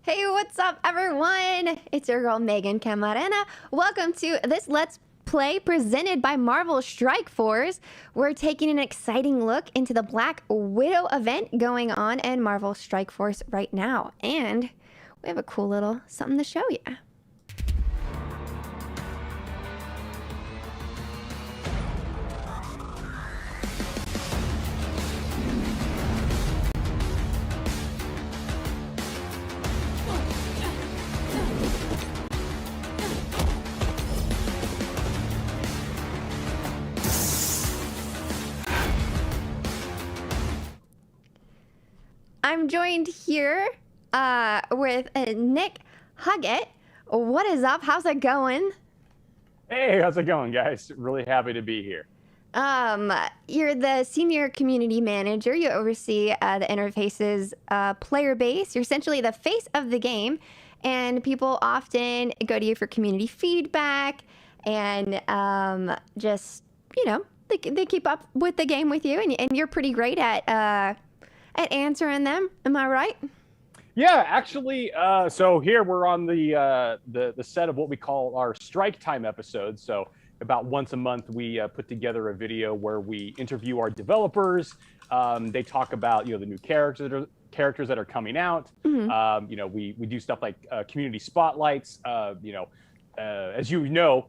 Hey, what's up, everyone? It's your girl, Megan Camarena. Welcome to this Let's Play presented by Marvel Strike Force. We're taking an exciting look into the Black Widow event going on in Marvel Strike Force right now. And we have a cool little something to show you. I'm joined here with Nick Huggett. What is up? How's it going? Hey, how's it going, guys? Really happy to be here. You're the senior community manager. You oversee the interface's player base. You're essentially the face of the game, and people often go to you for community feedback and just, they keep up with the game with you, and you're pretty great at answering them. Am I right? Yeah, actually, so here we're on the set of what we call our strike time episodes. So about once a month, we put together a video where we interview our developers. They talk about the new characters that are coming out. We do stuff like community spotlights. As you know,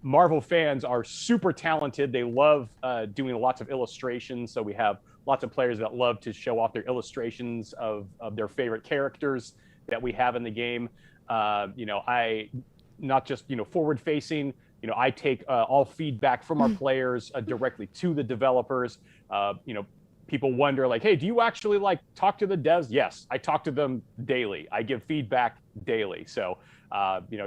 Marvel fans are super talented. They love doing lots of illustrations. So we have lots of players that love to show off their illustrations of their favorite characters that we have in the game. I not just forward facing. I take all feedback from our players directly to the developers. People wonder, like, hey, do you actually talk to the devs? Yes, I talk to them daily. I give feedback daily. So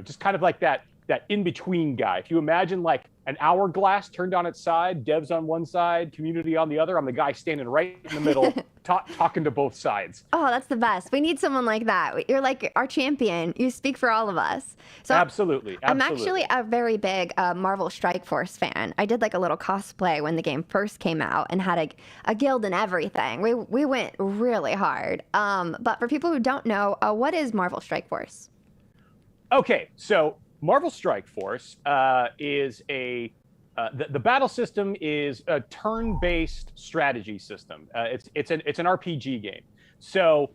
just kind of like that in-between guy. If you imagine like an hourglass turned on its side, devs on one side, community on the other, I'm the guy standing right in the middle, talking to both sides. Oh, that's the best. We need someone like that. You're like our champion. You speak for all of us. So Absolutely. I'm actually a very big Marvel Strike Force fan. I did like a little cosplay when the game first came out and had a guild and everything. We went really hard. But for people who don't know, what is Marvel Strike Force? Okay, so Marvel Strike Force is the battle system is a turn-based strategy system. It's an RPG game. So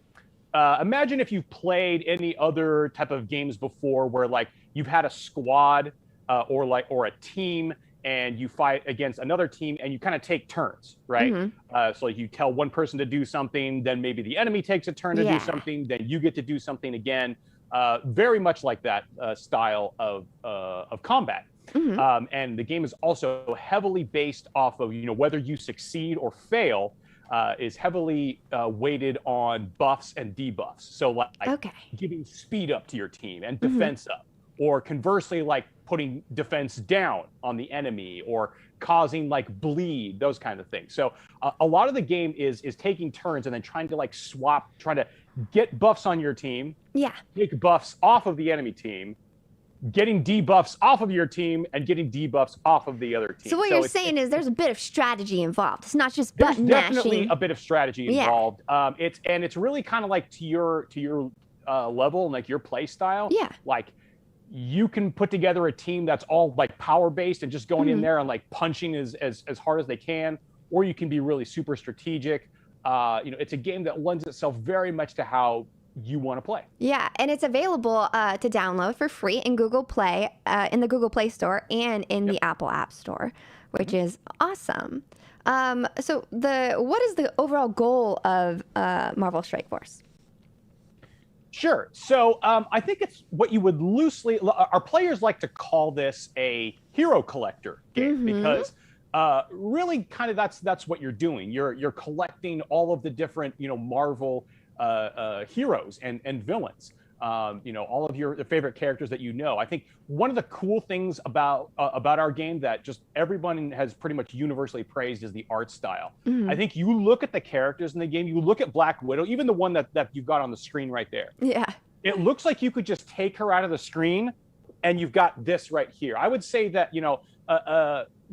imagine if you've played any other type of games before, where like you've had a squad or a team, and you fight against another team, and you kind of take turns, right? So like you tell one person to do something, then maybe the enemy takes a turn to do something, then you get to do something again. Very much like that style of combat. And the game is also heavily based off of, whether you succeed or fail, is heavily weighted on buffs and debuffs. So like giving speed up to your team and defense up, or conversely, like putting defense down on the enemy, or causing like bleed, those kind of things. So a lot of the game is taking turns and then trying to get buffs on your team, take buffs off of the enemy team, getting debuffs off of your team, and getting debuffs off of the other team. So what you're saying is there's a bit of strategy involved. It's not just button mashing. There's definitely a bit of strategy involved. It's really kind of like to your level and like your play style. Like you can put together a team that's all like power based and just going in there and like punching as hard as they can, or you can be really super strategic. It's a game that lends itself very much to how you want to play. Yeah, and it's available to download for free in Google Play, in the Google Play Store, and in the Apple App Store, which is awesome. So what is the overall goal of Marvel Strike Force? Sure. So I think it's what you would loosely, our players like to call this a hero collector game, because really kind of that's what you're doing. You're collecting all of the different Marvel heroes and villains. All of your favorite characters that I think one of the cool things about our game that just everyone has pretty much universally praised is the art style. I think you look at the characters in the game, you look at Black Widow, even the one that you've got on the screen right there. It looks like you could just take her out of the screen and you've got this right here. I would say that,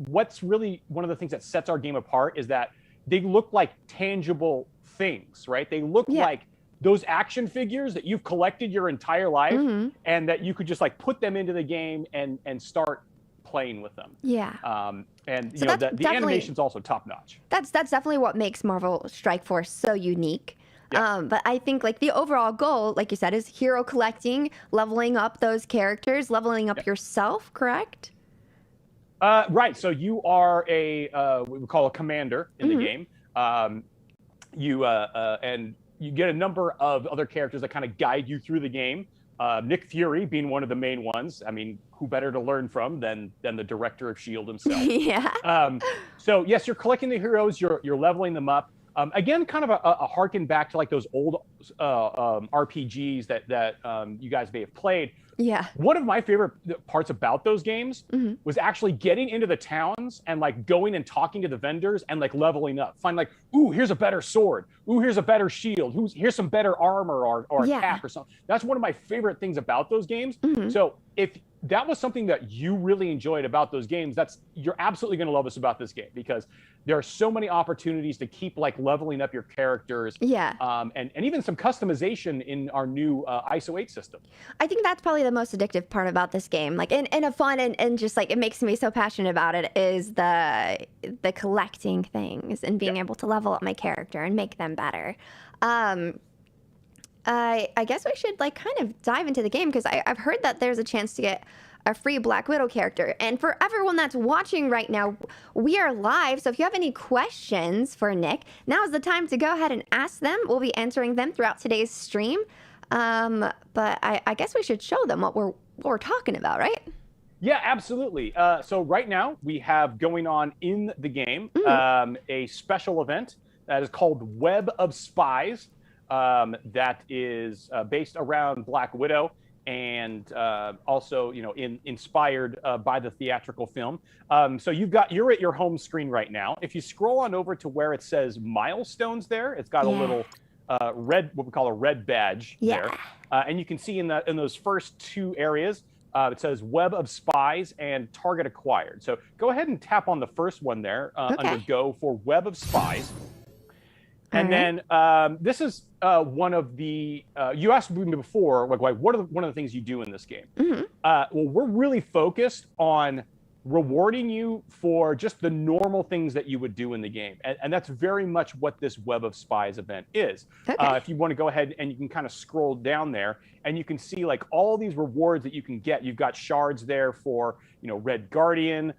what's really one of the things that sets our game apart is that they look like tangible things, right? They look like those action figures that you've collected your entire life, and that you could just like put them into the game and start playing with them. Yeah. And So you know, that's the animation's also top notch. That's definitely what makes Marvel Strike Force so unique. Yeah. But I think like the overall goal, like you said, is hero collecting, leveling up those characters, leveling up yourself, correct? Right. So you are what we call a commander in the game. And you get a number of other characters that kind of guide you through the game. Nick Fury being one of the main ones. I mean, who better to learn from than the director of S.H.I.E.L.D. himself? Yeah. So yes, you're collecting the heroes. You're leveling them up. Again, kind of a harken back to like those old RPGs that you guys may have played. Yeah. One of my favorite parts about those games was actually getting into the towns and like going and talking to the vendors and like leveling up. Find like, ooh, here's a better sword. Ooh, here's a better shield. Here's some better armor or a cap or something. That's one of my favorite things about those games. So if that was something that you really enjoyed about those games, you're absolutely going to love this about this game, because there are so many opportunities to keep like leveling up your characters. Yeah. And even some customization in our new ISO 8 system. I think that's probably the most addictive part about this game. Like, and a fun and just like it makes me so passionate about it is the collecting things and being able to level up my character and make them better. I guess we should like kind of dive into the game, because I've heard that there's a chance to get a free Black Widow character. And for everyone that's watching right now, we are live. So if you have any questions for Nick, now is the time to go ahead and ask them. We'll be answering them throughout today's stream. But I guess we should show them what we're talking about, right? Yeah, absolutely. So right now we have going on in the game a special event that is called Web of Spies. That is based around Black Widow, and also, you know, inspired by the theatrical film. So you're at your home screen right now. If you scroll on over to where it says milestones there, it's got a little red, what we call a red badge there. And you can see in those first two areas, it says Web of Spies and Target Acquired. So go ahead and tap on the first one there under Go for Web of Spies. And then this is one of the, you asked me before, like one of the things you do in this game. Well, we're really focused on rewarding you for just the normal things that you would do in the game. And that's very much what this Web of Spies event is. If you want to go ahead and you can kind of scroll down there and you can see like all these rewards that you can get. You've got shards there for, you know, Red Guardian,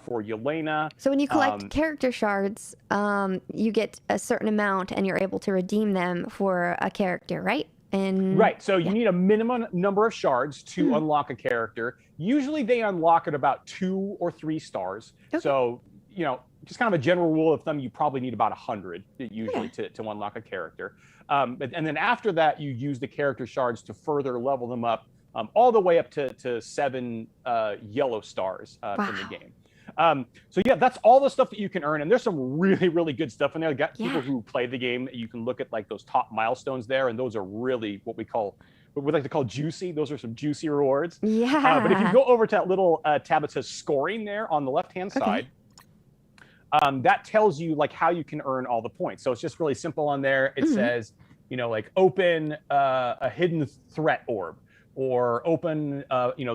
for Yelena. So when you collect character shards, you get a certain amount and you're able to redeem them for a character, right? Right. So you need a minimum number of shards to unlock a character. Usually they unlock at about 2 or 3 stars. So, you know, just kind of a general rule of thumb, you probably need about 100 usually to unlock a character. And then after that, you use the character shards to further level them up all the way up to 7 yellow stars in the game. So yeah, that's all the stuff that you can earn, and there's some really, really good stuff in there. Got people who play the game, you can look at like those top milestones there, and those are really what we like to call juicy. Those are some juicy rewards. But if you go over to that little tab that says scoring there on the left-hand side, that tells you like how you can earn all the points. So it's just really simple on there. It says, you know, like open a hidden threat orb, or open, you know,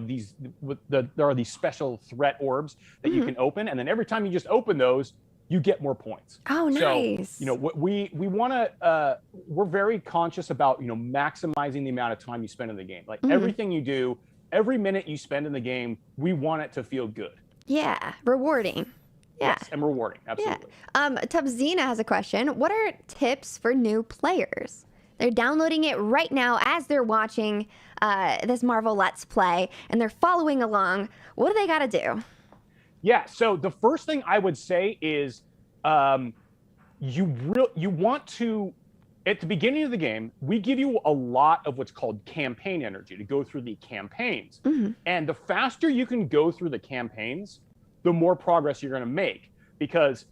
there are these special threat orbs that you can open, and then every time you just open those, you get more points. Oh, nice. So, you know, we want to, we're very conscious about, you know, maximizing the amount of time you spend in the game. Like everything you do, every minute you spend in the game, we want it to feel good. Yeah, rewarding. Yeah. Yes, and rewarding, absolutely. Tubzina has a question. What are tips for new players? They're downloading it right now as they're watching this Marvel Let's Play, and they're following along. What do they got to do? Yeah, so the first thing I would say is you want to, at the beginning of the game, we give you a lot of what's called campaign energy to go through the campaigns. And the faster you can go through the campaigns, the more progress you're going to make. Because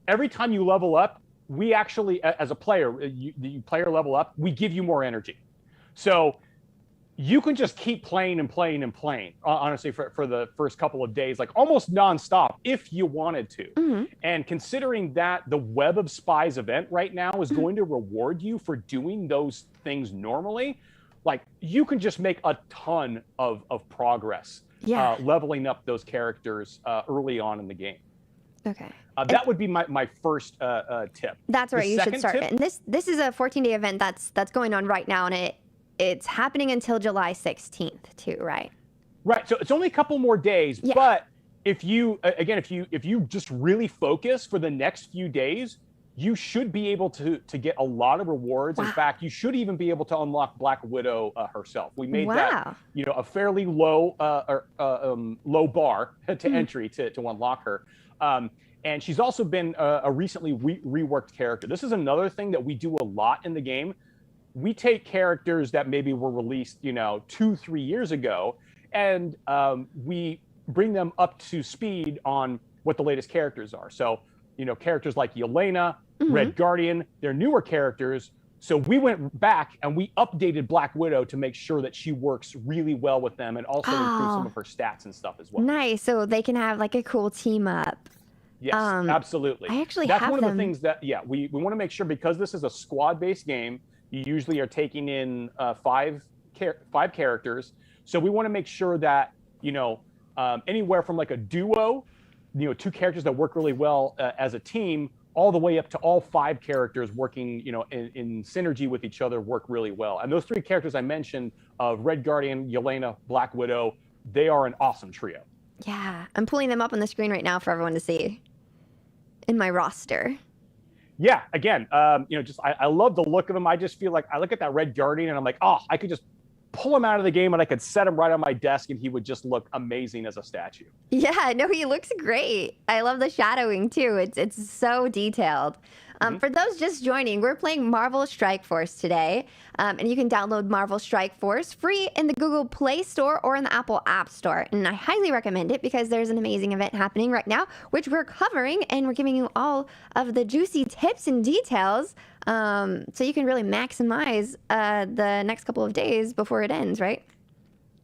every time you level up, we actually, as a player, you player level up, we give you more energy. So you can just keep playing and playing and playing, honestly, for the first couple of days, like almost nonstop if you wanted to. Mm-hmm. And considering that the Web of Spies event right now is Mm-hmm. going to reward you for doing those things normally, like you can just make a ton of progress Yeah. leveling up those characters early on in the game. Okay. That would be my first tip. That's The where you should second start. tip- And this is a 14-day event that's going on right now, and it's happening until July 16th too, right? Right. So it's only a couple more days, Yeah. but if you just really focus for the next few days, you should be able to get a lot of rewards. In Wow. fact, you should even be able to unlock Black Widow herself. We made Wow. that, a fairly low low bar to Mhm. entry to unlock her. And she's also been a recently reworked character. This is another thing that we do a lot in the game. We take characters that maybe were released, 2-3 years ago, and we bring them up to speed on what the latest characters are. So, characters like Yelena, Mhm. Red Guardian, they're newer characters. So we went back and we updated Black Widow to make sure that she works really well with them and also improve some Oh. of her stats and stuff as well. Nice. So they can have like a cool team up. Yes, Um, absolutely. I actually That's have one of them. the things that, we want to make sure, because this is a squad-based game, you usually are taking in five characters. So we want to make sure that, anywhere from like a duo, two characters that work really well as a team, all the way up to all 5 characters working, in synergy with each other, work really well. And those 3 characters I mentioned of Red Guardian, Yelena, Black Widow, they are an awesome trio. Yeah, I'm pulling them up on the screen right now for everyone to see in my roster. Yeah, again, I love the look of them. I just feel like I look at that Red Guardian and I'm like, oh, I could just pull him out of the game and I could set him right on my desk and he would just look amazing as a statue. Yeah, no, he looks great. I love the shadowing too. It's so detailed. For those just joining, we're playing Marvel Strike Force today, and you can download Marvel Strike Force free in the Google Play Store or in the Apple App Store. And I highly recommend it because there's an amazing event happening right now, which we're covering, and we're giving you all of the juicy tips and details, so you can really maximize the next couple of days before it ends, right?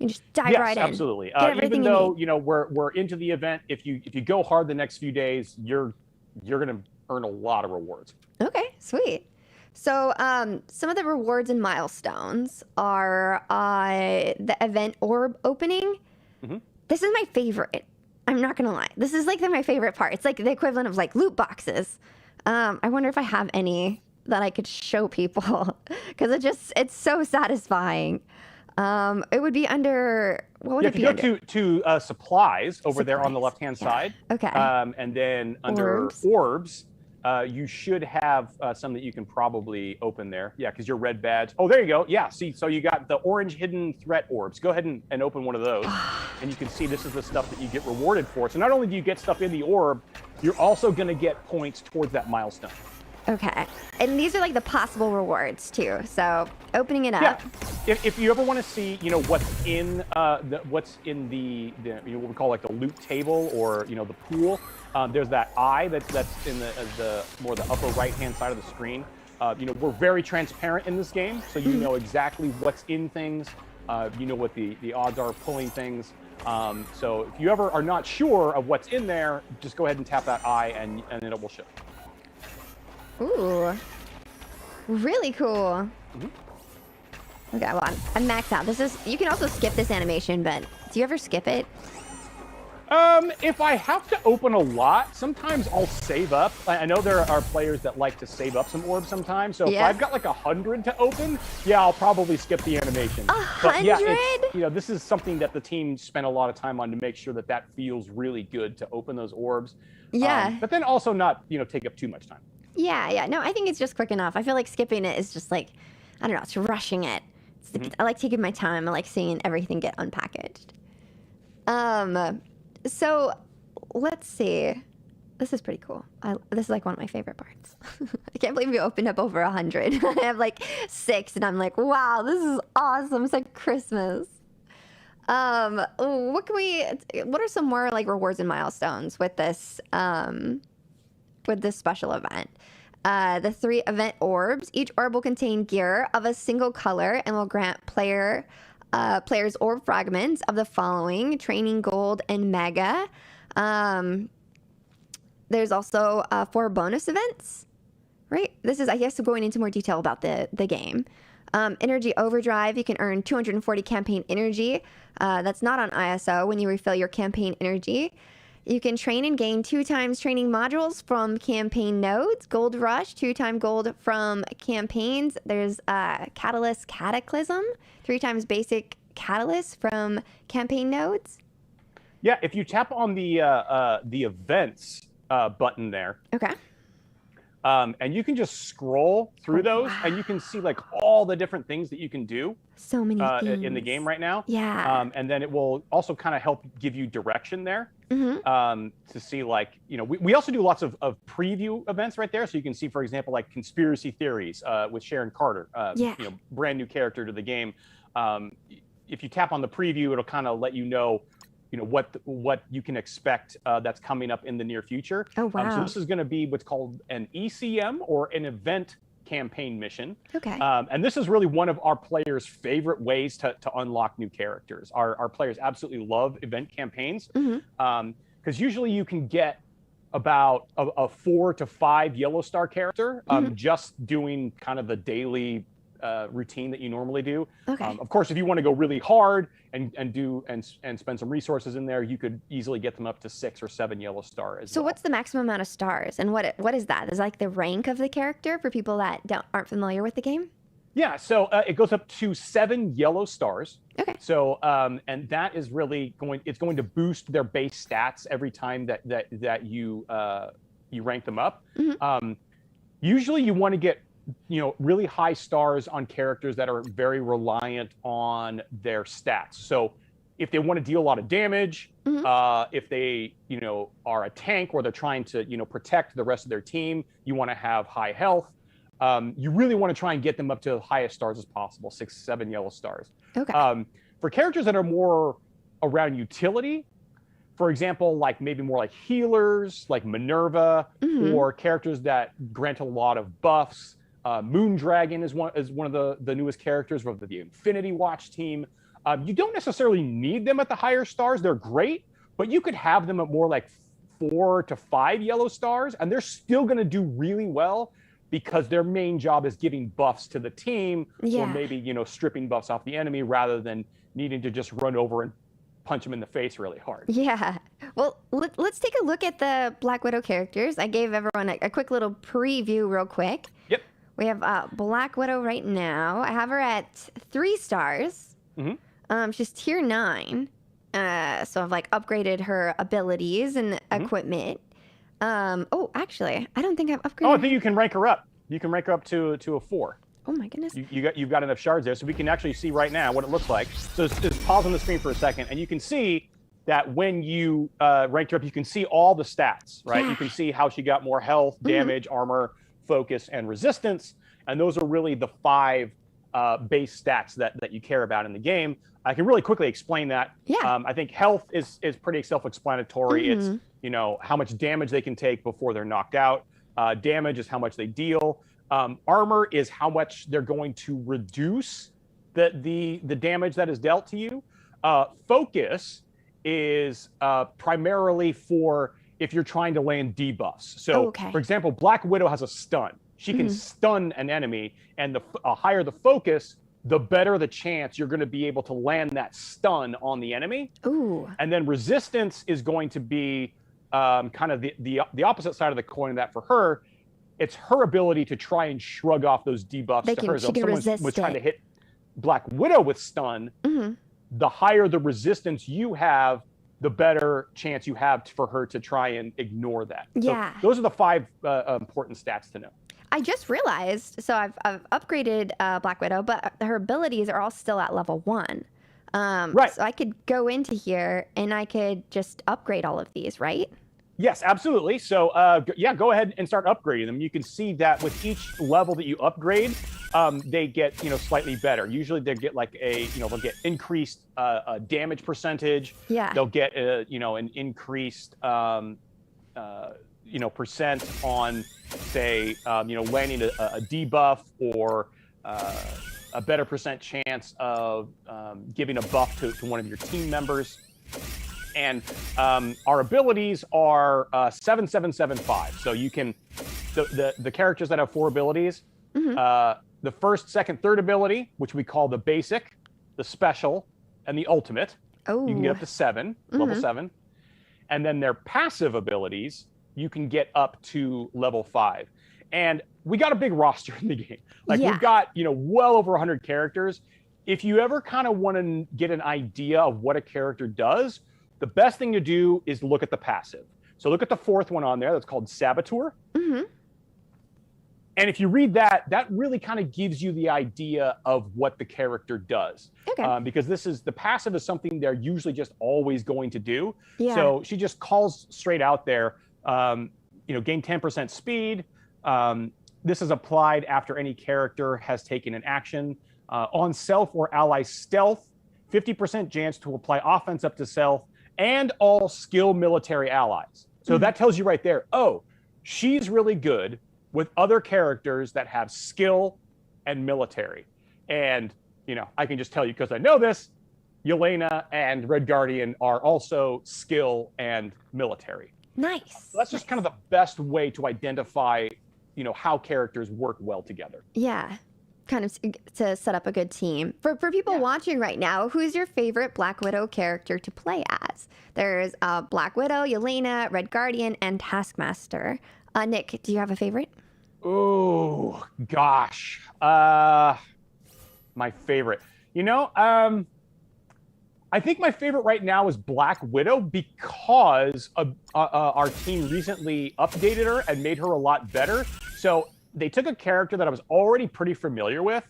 You just dive right in. Yes, absolutely. Get everything Even though you need. we're into the event, if you go hard the next few days, you're gonna earn a lot of rewards. Okay, sweet. So some of the rewards and milestones are the event orb opening. Mhm. This is my favorite. I'm not gonna lie. This is like my favorite part. It's like the equivalent of like loot boxes. I wonder if I have any that I could show people because it's so satisfying. It would be under what would Yeah, it if be you under? go to supplies over there on the Supplies, left-hand yeah. side, Okay. and then under Orbs. orbs, you should have some that you can probably open there. Yeah, because your red badge. Oh, there you go. Yeah, see, so you got the orange hidden threat orbs. Go ahead and open one of those, and you can see this is the stuff that you get rewarded for. So not only do you get stuff in the orb, you're also going to get points towards that milestone. Okay. And these are like the possible rewards too. So opening it up. Yeah. If you ever want to see, what's in the what we call like the loot table or the pool, there's that eye that's in the more the upper right hand side of the screen. We're very transparent in this game, so you know exactly what's in things. You know what the odds are of pulling things. So if you ever are not sure of what's in there, just go ahead and tap that eye and it will show. Ooh. Really cool. Mhm. Okay, well, I'm maxed out. You can also skip this animation, but do you ever skip it? If I have to open a lot, sometimes I'll save up. I know there are players that like to save up some orbs sometimes. So if Yeah. I've got like 100 to open, yeah, I'll probably skip the animation. But yeah, 100? this is something that the team spent a lot of time on to make sure that feels really good to open those orbs. Yeah. But then also not, take up too much time. Yeah. No, I think it's just quick enough. I feel like skipping it is just like, I don't know, it's rushing it. I like taking my time. I like seeing everything get unpackaged. So let's see. This is pretty cool. This is like one of my favorite parts. I can't believe we opened up over 100. I have like 6 and I'm like, wow, this is awesome. It's like Christmas. What are some more like rewards and milestones with this special event? The 3 event orbs. Each orb will contain gear of a single color and will grant player players orb fragments of the following: training, gold, and mega. There's also 4 bonus events, right? This is, I guess, going into more detail about the game. Energy Overdrive, you can earn 240 campaign energy. That's not on ISO when you refill your campaign energy. You can train and gain 2 times training modules from campaign nodes. Gold Rush, 2 times gold from campaigns. There's Catalyst Cataclysm, 3 times basic catalyst from campaign nodes. Yeah, if you tap on the events button there, Okay. and you can just scroll through those, and you can see like all the different things that you can do. So many things in the game right now. Yeah. And then it will also kind of help give you direction there. To see, like, you know, we also do lots of preview events right there. So you can see, for example, like conspiracy theories with Sharon Carter, you know, brand new character to the game. If you tap on the preview, it'll kind of let you know what you can expect that's coming up in the near future. Oh, wow. So this is going to be what's called an ECM, or an event campaign mission. Okay. And this is really one of our players' favorite ways to unlock new characters. Our players absolutely love event campaigns, because usually you can get about a 4 to 5 yellow star character just doing kind of the daily routine that you normally do. Okay. Of course, if you want to go really hard and spend some resources in there, you could easily get them up to 6 or 7 yellow star as well. So what's the maximum amount of stars, and what is that? Is like the rank of the character for people that aren't familiar with the game? Yeah, so it goes up to 7 yellow stars. Okay. So and that is really going to boost their base stats every time that you rank them up. Usually you want to get really high stars on characters that are very reliant on their stats. So if they want to deal a lot of damage, if they are a tank, or they're trying to protect the rest of their team, you want to have high health. You really want to try and get them up to the highest stars as possible, 6, 7 yellow stars. Okay. For characters that are more around utility, for example, like maybe more like healers, like Minerva, or characters that grant a lot of buffs. Moondragon is one of the newest characters of the Infinity Watch team. You don't necessarily need them at the higher stars. They're great, but you could have them at more like 4 to 5 yellow stars, and they're still going to do really well, because their main job is giving buffs to the team, or maybe stripping buffs off the enemy, rather than needing to just run over and punch them in the face really hard. Yeah. Well, let's take a look at the Black Widow characters. I gave everyone a quick little preview real quick. Yep. We have Black Widow right now. I have her at 3 stars. She's tier 9. So I've upgraded her abilities and equipment. Oh, actually, I don't think I've upgraded. Oh, I think you can rank her up. You can rank her up to a 4. Oh my goodness. You've got enough shards there, so we can actually see right now what it looks like. So just pause on the screen for a second, and you can see that when you ranked her up, you can see all the stats, right? Yeah. You can see how she got more health, damage, armor, focus, and resistance, and those are really the 5 base stats that you care about in the game. I can really quickly explain that. Yeah. I think health is pretty self-explanatory. It's how much damage they can take before they're knocked out. Damage is how much they deal. Armor is how much they're going to reduce the damage that is dealt to you. Focus is primarily for if you're trying to land debuffs. So, for example, Black Widow has a stun. She can stun an enemy, and the higher the focus, the better the chance you're going to be able to land that stun on the enemy. Ooh. And then resistance is going to be kind of the opposite side of the coin of that for her. It's her ability to try and shrug off those debuffs to her. So if someone was trying to hit Black Widow with stun, the higher the resistance you have, the better chance you have for her to try and ignore that. Yeah. So those are the 5 important stats to know. I just realized, so I've upgraded Black Widow, but her abilities are all still at level 1. Right. So I could go into here and I could just upgrade all of these, right? Yes, absolutely. So go ahead and start upgrading them. You can see that with each level that you upgrade, they get slightly better. Usually they get they'll get increased damage percentage. Yeah. They'll get an increased percent on, say, landing a debuff, or a better percent chance of giving a buff to one of your team members. And our abilities are 7-7-7-5. So you can the characters that have 4 abilities. The first, second, third ability, which we call the basic, the special, and the ultimate. Oh. You can get up to 7, level 7. And then their passive abilities, you can get up to level 5. And we got a big roster in the game. Like we've got, well over 100 characters. If you ever kind of want to get an idea of what a character does, the best thing to do is look at the passive. So look at the 4th one on there. That's called Saboteur. And if you read that, that really kind of gives you the idea of what the character does. Okay. Because the passive is something they're usually just always going to do. Yeah. So she just calls straight out there, gain 10% speed. This is applied after any character has taken an action. On self or ally stealth, 50% chance to apply offense up to self and all skill military allies. So that tells you right there, oh, she's really good with other characters that have skill and military. And, I can just tell you because I know this, Yelena and Red Guardian are also skill and military. Nice. So that's just kind of the best way to identify, how characters work well together. Yeah. Kind of to set up a good team. For people watching right now, who's your favorite Black Widow character to play as? There's Black Widow, Yelena, Red Guardian, and Taskmaster. Nick, do you have a favorite? Oh, gosh. My favorite. I think my favorite right now is Black Widow because our team recently updated her and made her a lot better. So they took a character that I was already pretty familiar with,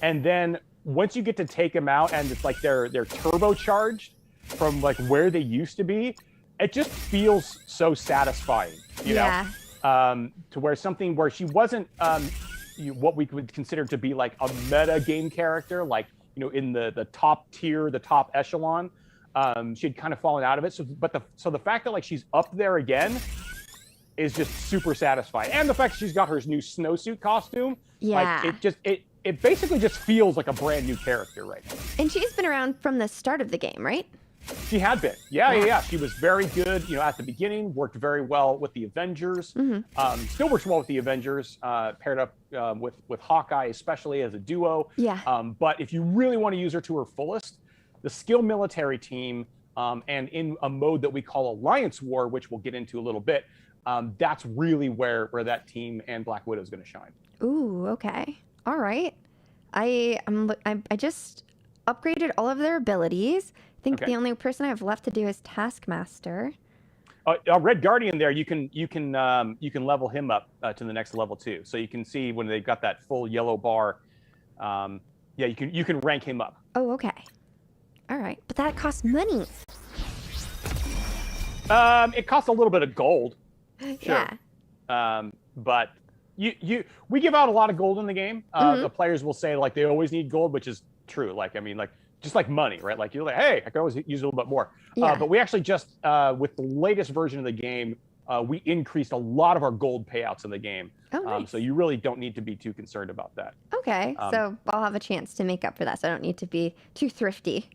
and then once you get to take them out and it's like they're turbocharged from like where they used to be, it just feels so satisfying, you know? To where she wasn't what we would consider to be like a meta game character, like, in the top tier, the top echelon. She had kind of fallen out of it. So the fact that like she's up there again is just super satisfying. And the fact that she's got her new snowsuit costume, like it basically just feels like a brand new character right now. And she's been around from the start of the game, right? She had been. Yeah. She was very good, at the beginning, worked very well with the Avengers. Still works well with the Avengers, paired up with Hawkeye, especially as a duo. Yeah. But if you really want to use her to her fullest, the skill military team, and in a mode that we call Alliance War, which we'll get into a little bit, that's really where that team and Black Widow is going to shine. Ooh, okay. All right. I just upgraded all of their abilities. I think the only person I have left to do is Taskmaster. Red Guardian there, you can level him up to the next level too. So you can see when they've got that full yellow bar. You can rank him up. Oh, okay. All right, but that costs money. It costs a little bit of gold. Sure. Yeah. But we give out a lot of gold in the game. The players will say like they always need gold, which is true. Like, I mean, like just like money, right? Like you're like, hey, I could always use a little bit more. But we actually just, with the latest version of the game, we increased a lot of our gold payouts in the game. Oh, nice. So you really don't need to be too concerned about that. Okay, so I'll have a chance to make up for that. So I don't need to be too thrifty.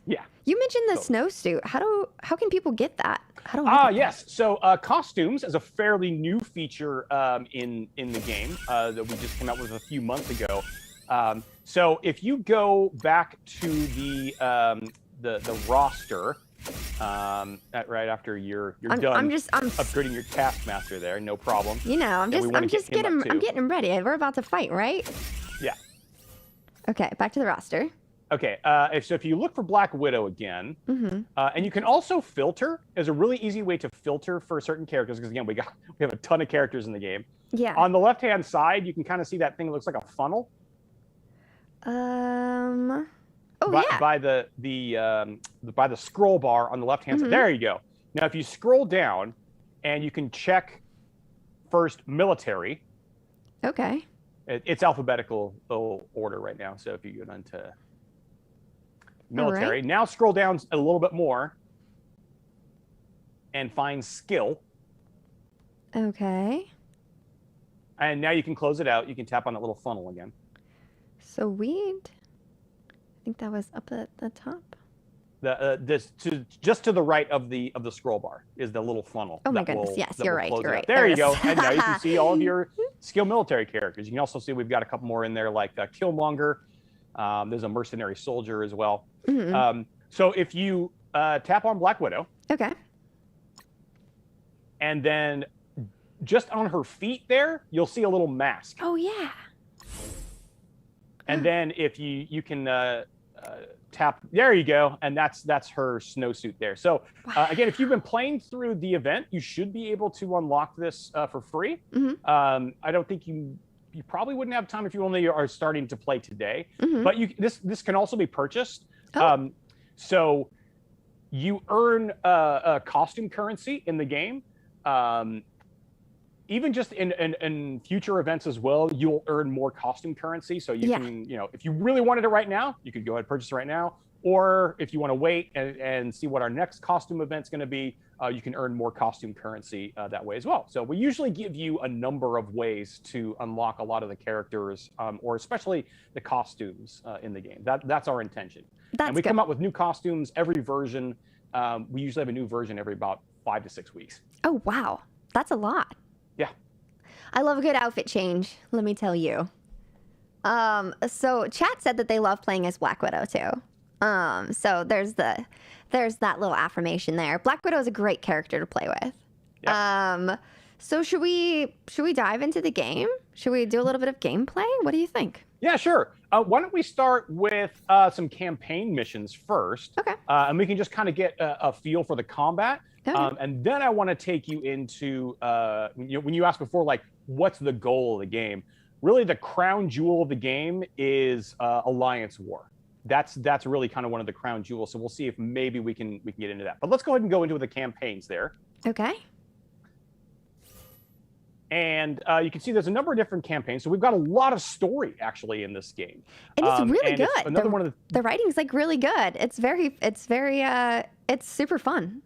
Yeah. You mentioned the snowsuit. How can people get that? How do I get yes. So costumes is a fairly new feature in the game that we just came out with a few months ago. So if you go back to the roster, right after you're done, I'm upgrading your Taskmaster there, no problem. I'm getting him ready. We're about to fight, right? Yeah. Okay, back to the roster. Okay, so if you look for Black Widow again, and you can also filter. There's a really easy way to filter for certain characters because again we have a ton of characters in the game. Yeah. On the left-hand side, you can kind of see that thing that looks like a funnel. Oh, by the scroll bar on the left-hand side. There you go. Now, if you scroll down, and you can check first military. Okay. It's alphabetical order right now. So if you go down to military, now scroll down a little bit more, and find skill. Okay. And now you can close it out. You can tap on that little funnel again. Sweet. I think that was up at the top. Just to the right of the scroll bar is the little funnel. Oh my goodness! Yes, you're right. You're right. There you go. And now you can see all of your skill military characters. You can also see we've got a couple more in there, like Killmonger. There's a mercenary soldier as well. Mm-hmm. So if you tap on Black Widow, Okay. and then just on her feet there, you'll see a little mask. Oh yeah. And then if you can tap, there you go, and that's her snowsuit there. So again, if you've been playing through the event, you should be able to unlock this for free. Mm-hmm. I don't think you probably wouldn't have time if you only are starting to play today. Mm-hmm. But this can also be purchased. Oh. So you earn a costume currency in the game. Even just in future events as well, you'll earn more costume currency. So you can, if you really wanted it right now, you could go ahead and purchase it right now. Or if you want to wait and see what our next costume event's going to be, you can earn more costume currency that way as well. So we usually give you a number of ways to unlock a lot of the characters, or especially the costumes in the game. That's our intention. And we come out with new costumes every version. We usually have a new version every about 5 to 6 weeks. Oh wow, that's a lot. Yeah. I love a good outfit change, let me tell you. So chat said that they love playing as Black Widow too. So there's that little affirmation there. Black Widow is a great character to play with. Yeah. So should we dive into the game? Should we do a little bit of gameplay? What do you think? Yeah, sure. Why don't we start with some campaign missions first? Okay. And we can just kind of get a feel for the combat. Okay. And then I want to take you into, when you asked before, like, what's the goal of the game? Really, the crown jewel of the game is Alliance War. That's really kind of one of the crown jewels. So we'll see if maybe we can get into that. But let's go ahead and go into the campaigns there. Okay. And you can see there's a number of different campaigns. So we've got a lot of story actually in this game. And it's really good. It's another one of the writing's like really good. It's super fun.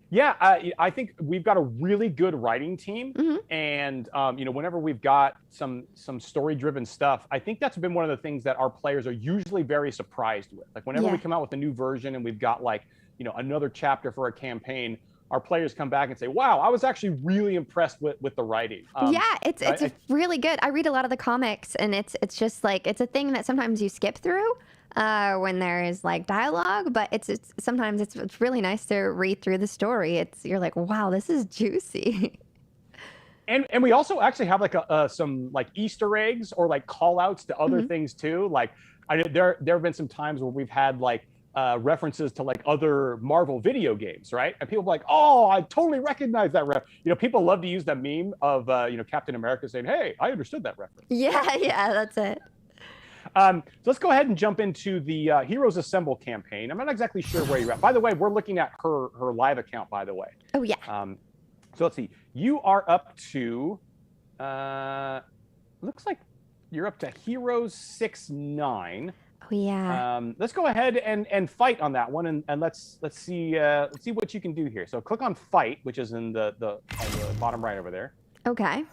Yeah, I think we've got a really good writing team, Mm-hmm. and whenever we've got some story-driven stuff, I think that's been one of the things that our players are usually very surprised with. Like whenever we come out with a new version and we've got another chapter for a campaign, our players come back and say, "Wow, I was actually really impressed with the writing." It's really good. I read a lot of the comics, and it's just like it's a thing that sometimes you skip through. When there is like dialogue, but it's sometimes it's really nice to read through the story. You're like, wow, this is juicy. And we also actually have like some like Easter eggs or like call outs to other Mm-hmm. things too. Like there have been some times where we've had like references to like other Marvel video games, right? And people are like, oh, I totally recognize that ref. People love to use that meme of Captain America saying, "Hey, I understood that reference." Yeah, that's it. So let's go ahead and jump into the Heroes Assemble campaign. I'm not exactly sure where you're at. By the way, we're looking at her live account, by the way. Oh, yeah. So let's see. You are up to, looks like you're up to Heroes 6-9. Oh, yeah. Let's go ahead and fight on that one, and let's see what you can do here. So click on Fight, which is in the bottom right over there. Okay.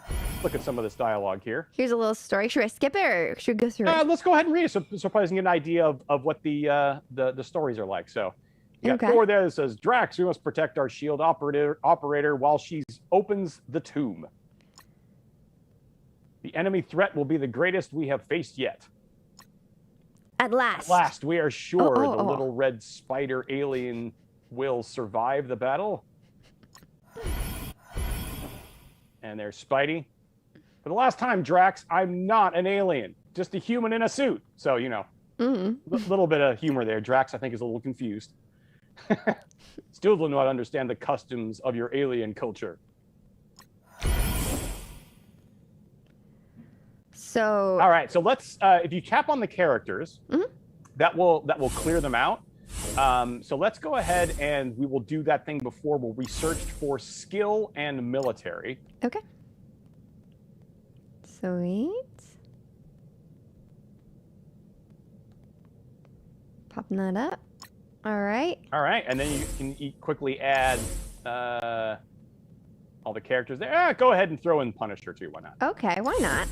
Look at some of this dialogue here. Here's a little story. Should I skip it or should we go through it? Let's go ahead and read it so players can get an idea of what the stories are like. So you got Okay. Thor there that says, "Drax, we must protect our shield operator while she opens the tomb. The enemy threat will be the greatest we have faced yet. At last. At last, we are sure Oh. the little red spider alien will survive the battle." And there's Spidey. "For the last time, Drax, I'm not an alien, just a human in a suit." So, little bit of humor there. Drax, I think, is a little confused. "Still do not understand the customs of your alien culture." So. All right, so let's, if you tap on the characters, that will clear them out. So let's go ahead and we will do that thing before where we searched for skill and military. Okay. Sweet. Popping that up. All right. All right, and then you can quickly add all the characters there. Go ahead and throw in Punisher too. Why not? Okay, why not?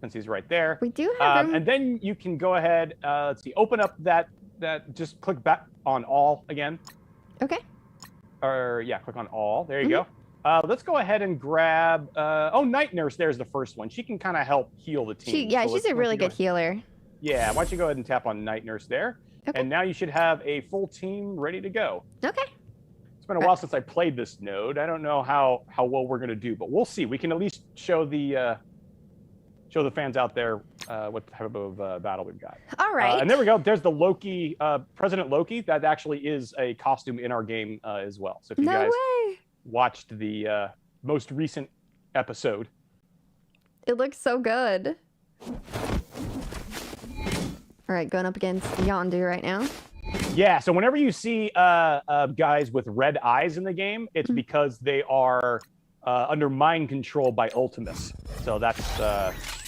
since he's right there. We do have room. And then you can go ahead, let's see, open up that, just click back on all again. Okay. Or yeah, click on all. There you go. Let's go ahead and grab, Night Nurse, there's the first one. She can kind of help heal the team. She's a really good healer. Yeah, why don't you go ahead and tap on Night Nurse there. Okay. And now you should have a full team ready to go. Okay. It's been a while since I played this node. I don't know how well we're going to do, but we'll see. We can at least show the fans out there what type of battle we've got. All right. And there we go. There's the Loki, President Loki. That actually is a costume in our game as well. So if you guys watched the most recent episode. It looks so good. All right, going up against Yondu right now. Yeah, so whenever you see guys with red eyes in the game, it's because they are under mind control by Ultimus. So that's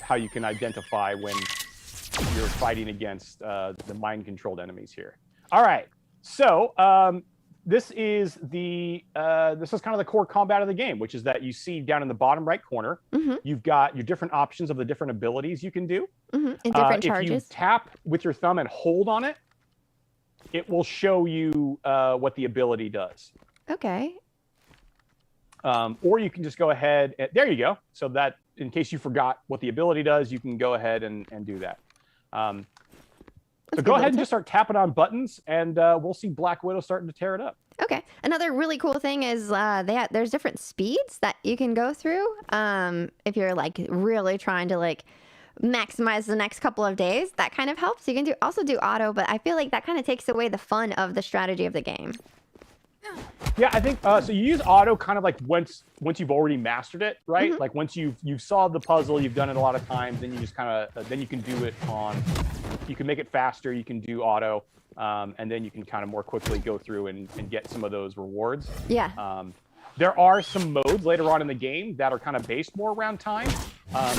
how you can identify when you're fighting against the mind-controlled enemies here. All right, so this is kind of the core combat of the game, which is that you see down in the bottom right corner, you've got your different options of the different abilities you can do. And different charges. If you tap with your thumb and hold on it, it will show you what the ability does. Okay. Or you can just go ahead. There you go. So that in case you forgot what the ability does, you can go ahead and do that. So go ahead and just start tapping on buttons, and we'll see Black Widow starting to tear it up. Okay. Another really cool thing is there's different speeds that you can go through if you're like really trying to like maximize the next couple of days. That kind of helps. You can also do auto, but I feel like that kind of takes away the fun of the strategy of the game. Yeah, I think so. You use auto kind of like once you've already mastered it, right? Like once you've solved the puzzle, you've done it a lot of times, then you just kind of then you can do it on. You can make it faster. You can do auto, and then you can kind of more quickly go through and get some of those rewards. Yeah. There are some modes later on in the game that are kind of based more around time,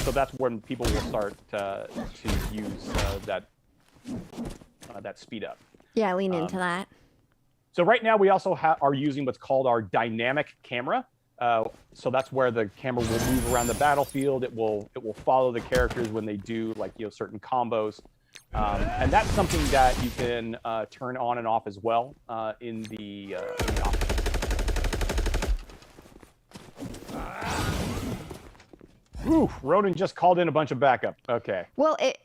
so that's when people will start to use that speed up. Yeah, lean into that. So right now we also are using what's called our dynamic camera. So that's where the camera will move around the battlefield. It will follow the characters when they do like certain combos, and that's something that you can turn on and off as well in the options. Ooh, Ronan just called in a bunch of backup. Okay. Well, it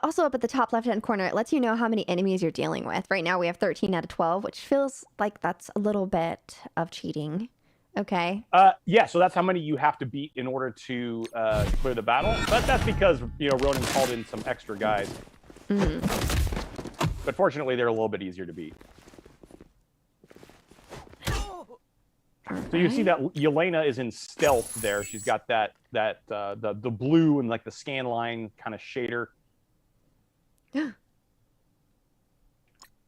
also up at the top left-hand corner, it lets you know how many enemies you're dealing with. Right now we have 13 out of 12, which feels like that's a little bit of cheating. Okay. Yeah, so that's how many you have to beat in order to clear the battle. But that's because, Ronan called in some extra guys. But fortunately, they're a little bit easier to beat. So you see that Yelena is in stealth there. She's got the blue and like the scan line kind of shader. Yeah,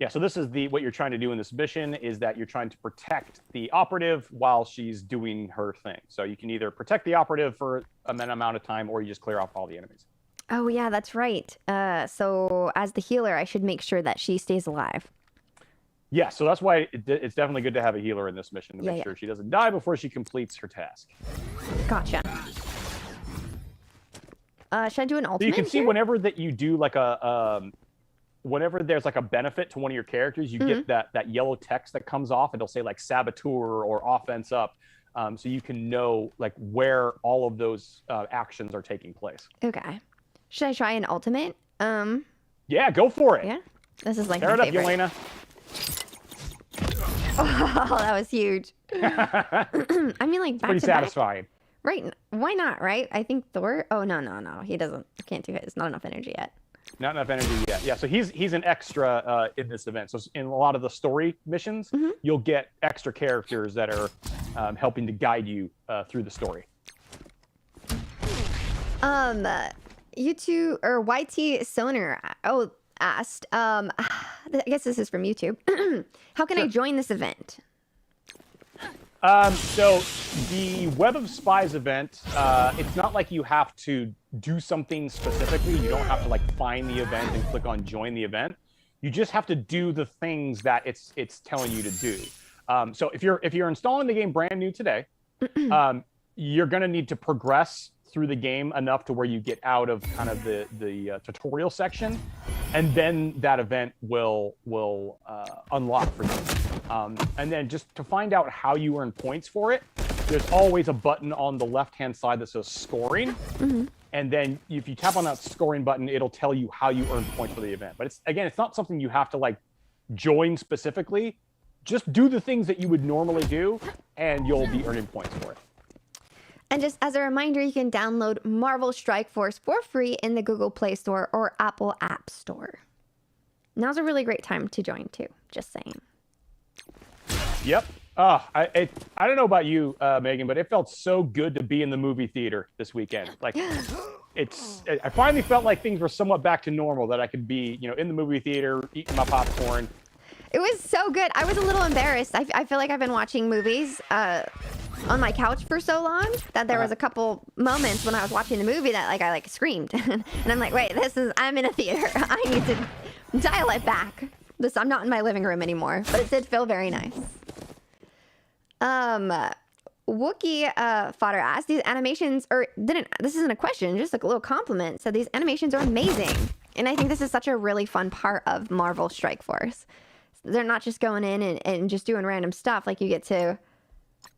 so this is what you're trying to do in this mission is that you're trying to protect the operative while she's doing her thing. So you can either protect the operative for an amount of time or you just clear off all the enemies. Oh, yeah, that's right. So as the healer, I should make sure that she stays alive. Yeah, so that's why it's definitely good to have a healer in this mission to make sure she doesn't die before she completes her task. Gotcha. Should I do an ultimate? So you can see here? whenever that you do like whenever there's like a benefit to one of your characters, you get that yellow text that comes off. It'll say like saboteur or offense up, so you can know like where all of those actions are taking place. Okay. Should I try an ultimate? Yeah, go for it. Yeah. This is like tear my it up, favorite. Yelena. Oh, that was huge. I mean, like, back pretty to satisfying. Back. Right. Why not, right? I think Thor... Oh, no. He doesn't... Can't do it. It's not enough energy yet. Not enough energy yet. Yeah, so he's an extra in this event. So in a lot of the story missions, you'll get extra characters that are helping to guide you through the story. YouTube... Or YT Sonar... Oh... asked, I guess this is from YouTube. How can I join this event? So the Web of Spies event, it's not like you have to do something specifically. You don't have to like find the event and click on join the event. You just have to do the things that it's telling you to do. So if you're installing the game brand new today, you're going to need to progress through the game enough to where you get out of kind of the tutorial section, and then that event will unlock for you. And then just to find out how you earn points for it, there's always a button on the left-hand side that says scoring. Mm-hmm. And then if you tap on that scoring button, it'll tell you how you earn points for the event. But it's not something you have to like join specifically. Just do the things that you would normally do, and you'll be earning points for it. And just as a reminder, you can download Marvel Strike Force for free in the Google Play Store or Apple App Store. Now's a really great time to join too, just saying. Yep. I don't know about you, Megan, but it felt so good to be in the movie theater this weekend. Like, I finally felt like things were somewhat back to normal, that I could be, in the movie theater, eating my popcorn. It was so good. I was a little embarrassed. I feel like I've been watching movies on my couch for so long that there was a couple moments when I was watching the movie that I screamed. And I'm like, wait, I'm in a theater. I need to dial it back. I'm not in my living room anymore, but it did feel very nice. Wookie Fodder asked, these animations this isn't a question, just a little compliment. So these animations are amazing. And I think this is such a really fun part of Marvel Strike Force. They're not just going in and just doing random stuff. Like, you get to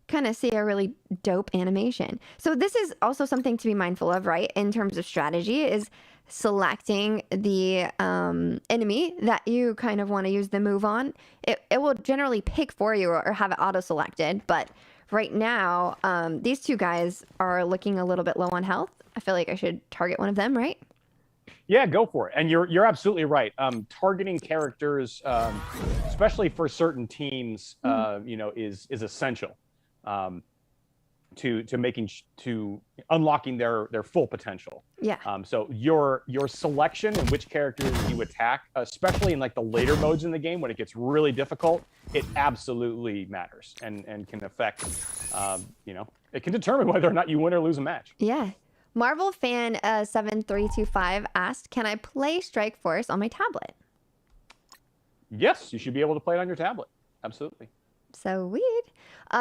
kind of see a really dope animation. So this is also something to be mindful of, right? In terms of strategy, is selecting the enemy that you kind of want to use the move on. It will generally pick for you or have it auto-selected. But right now, these two guys are looking a little bit low on health. I feel like I should target one of them, right? Yeah, go for it. And you're absolutely right. Targeting characters, especially for certain teams, is essential to unlocking their full potential. Yeah. So your selection and which characters you attack, especially in like the later modes in the game when it gets really difficult, it absolutely matters and can affect, it can determine whether or not you win or lose a match. Yeah. Marvel Fan 7325 asked, can I play Strike Force on my tablet? Yes, you should be able to play it on your tablet. Absolutely. So weird.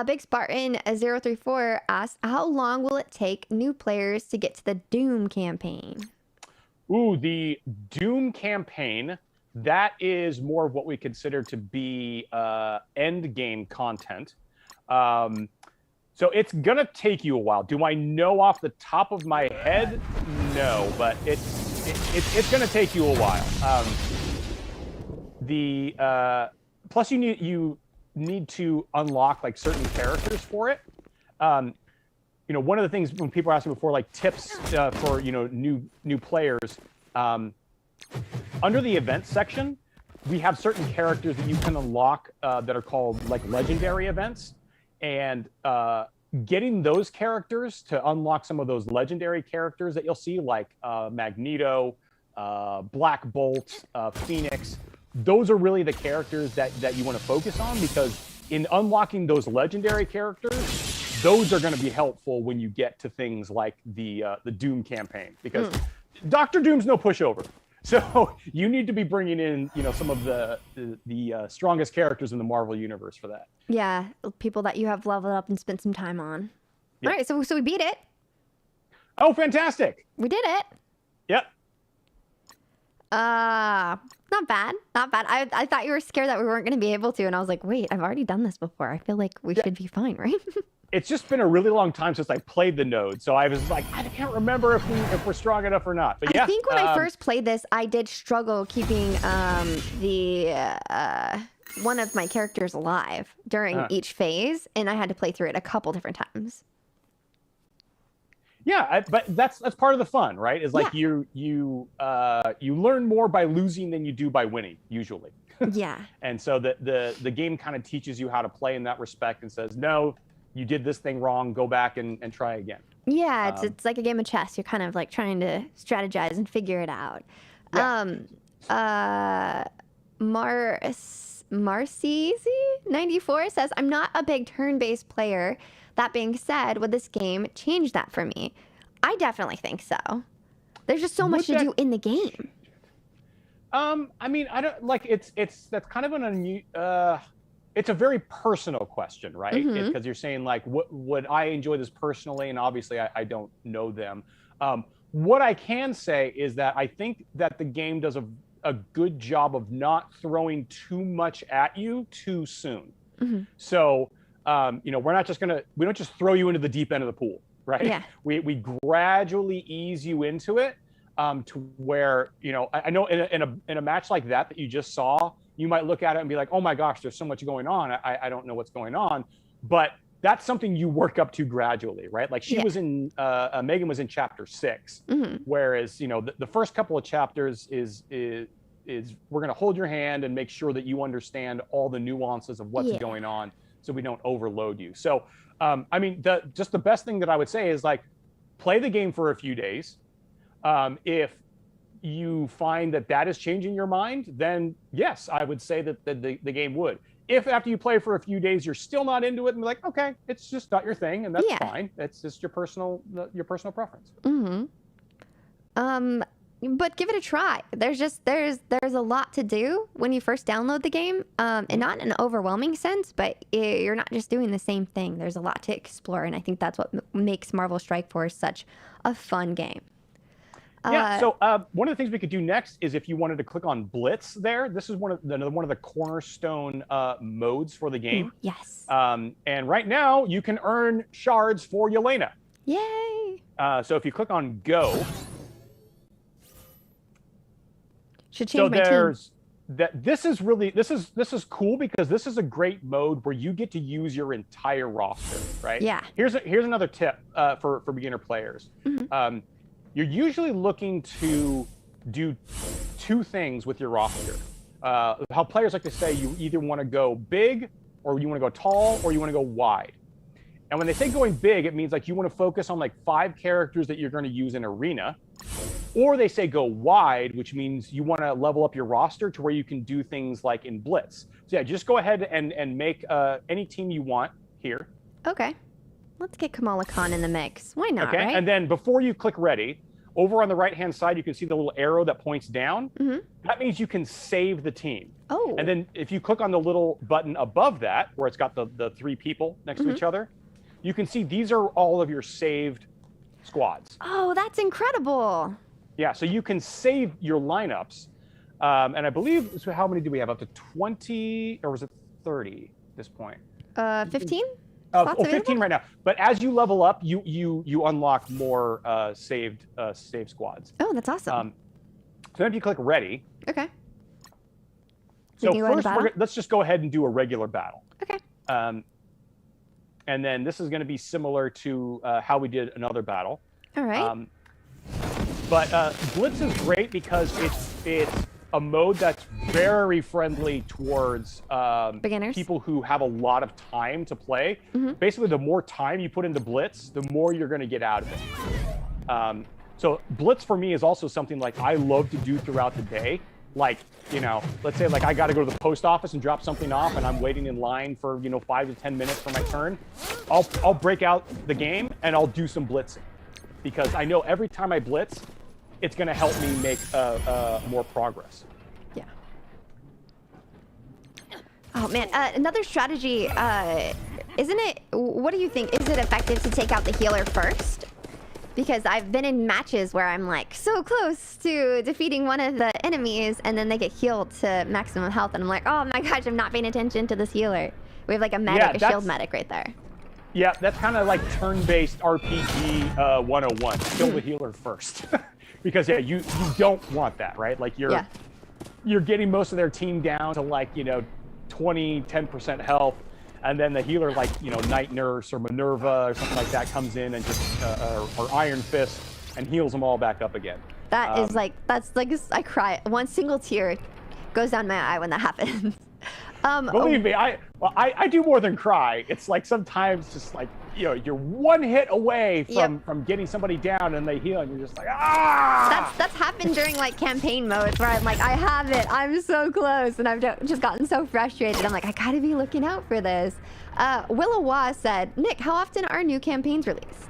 Big Spartan 034 asked, how long will it take new players to get to the Doom campaign? Ooh, the Doom campaign, that is more of what we consider to be end game content. So it's going to take you a while. Do I know off the top of my head? No, but it's going to take you a while. Plus you need to unlock like certain characters for it. One of the things when people ask me before, like tips for new players, under the events section, we have certain characters that you can unlock that are called like legendary events. And getting those characters to unlock some of those legendary characters that you'll see, like Magneto, Black Bolt, Phoenix, those are really the characters that you want to focus on, because in unlocking those legendary characters, those are going to be helpful when you get to things like the Doom campaign, because Dr. Doom's no pushover. So you need to be bringing in, some of the strongest characters in the Marvel universe for that. Yeah, people that you have leveled up and spent some time on. Yep. All right, so we beat it. Oh, fantastic! We did it. Yep. Not bad. I thought you were scared that we weren't going to be able to, and I was like, wait, I've already done this before. I feel like we should be fine, right? It's just been a really long time since I played the node, so I was like, I can't remember if we're strong enough or not. But yeah, I think when I first played this, I did struggle keeping one of my characters alive during each phase, and I had to play through it a couple different times. Yeah, but that's part of the fun, right? Is like you learn more by losing than you do by winning, usually. Yeah. And so the game kind of teaches you how to play in that respect and says, no, you did this thing wrong, go back and try again. Yeah, it's like a game of chess. You're kind of like trying to strategize and figure it out. Yeah. Marcizi94 says, I'm not a big turn-based player. That being said, would this game change that for me? I definitely think so. There's just so much to do in the game. I mean, I don't like it's that's kind of an it's a very personal question, right? Mhm. Because you're saying like, would I enjoy this personally? And obviously, I don't know them. What I can say is that I think that the game does a good job of not throwing too much at you too soon. Mhm. So, you know, we don't just throw you into the deep end of the pool, right? Yeah. We gradually ease you into it, to where, you know, I know in a match like that you just saw, you might look at it and be like, oh my gosh, there's so much going on. I don't know what's going on. But that's something you work up to gradually, right? Like she Yeah. was in, Megan was in chapter 6, Mhm. whereas, you know, the first couple of chapters is we're going to hold your hand and make sure that you understand all the nuances of what's Yeah. going on, so we don't overload you. So, I mean, the best thing that I would say is like, play the game for a few days. If you find that is changing your mind, then yes, I would say that the game would. If after you play for a few days, you're still not into it and be like, okay, it's just not your thing, and that's Yeah. fine. It's just your personal preference. Mhm. But give it a try. There's a lot to do when you first download the game, and not in an overwhelming sense, but you're not just doing the same thing. There's a lot to explore, and I think that's what makes Marvel Strike Force such a fun game. Yeah. So one of the things we could do next is if you wanted to click on Blitz there. This is one of the cornerstone modes for the game. Ooh, yes. And right now you can earn shards for Yelena. Yay! So if you click on Go, Should so change my team. there's that. This is cool because this is a great mode where you get to use your entire roster, right? Yeah. Here's another tip for beginner players. Mhm. You're usually looking to do two things with your roster. How players like to say, you either want to go big, or you want to go tall, or you want to go wide. And when they say going big, it means like you want to focus on like 5 characters that you're going to use in arena. Or they say go wide, which means you want to level up your roster to where you can do things like in Blitz. So yeah, just go ahead and make any team you want here. Okay. Let's get Kamala Khan in the mix. Why not, Okay, right? and then before you click ready, over on the right-hand side, you can see the little arrow that points down. Mhm. That means you can save the team. Oh. And then if you click on the little button above that, where it's got the 3 people next to each other, you can see these are all of your saved squads. Oh, that's incredible. Yeah, so you can save your lineups. And I believe, so how many do we have? Up to 20, or was it 30 at this point? 15? Oh, Slots 15 available? right now. But as you level up, you unlock more saved squads. Oh, that's awesome. So then if you click ready, Okay. so can go into first battle? let's just go ahead and do a regular battle. Okay. And then this is going to be similar to how we did another battle. All right. But Blitz is great because it's a mode that's very friendly towards Beginners? people who have a lot of time to play. Basically, the more time you put into Blitz, the more you're going to get out of it. So Blitz for me is also something like I love to do throughout the day. Like, you know, let's say like I got to go to the post office and drop something off, and I'm waiting in line for 5 to 10 minutes for my turn. I'll break out the game and I'll do some blitzing, because I know every time I blitz, it's going to help me make more progress. Yeah. Oh man, another strategy. Isn't it? What do you think? Is it effective to take out the healer first? Because I've been in matches where I'm like so close to defeating one of the enemies, and then they get healed to maximum health, and I'm like, oh my gosh, I'm not paying attention to this healer. We have like a medic, a shield medic right there. Yeah, that's kind of like turn-based RPG 101. Kill the healer first, because yeah, you don't want that, right? Like you're getting most of their team down to like 10% health. And then the healer, like, Night Nurse or Minerva or something like that, comes in and just, or Iron Fist, and heals them all back up again. That is like, I cry. One single tear goes down my eye when that happens. Believe me, I do more than cry. It's like sometimes just like, you're one hit away from getting somebody down and they heal, and you're just like, ah! That's happened during like campaign modes where I'm like, I have it, I'm so close, and I've just gotten so frustrated. I'm like, I gotta be looking out for this. Willow Wah said, Nick, how often are new campaigns released?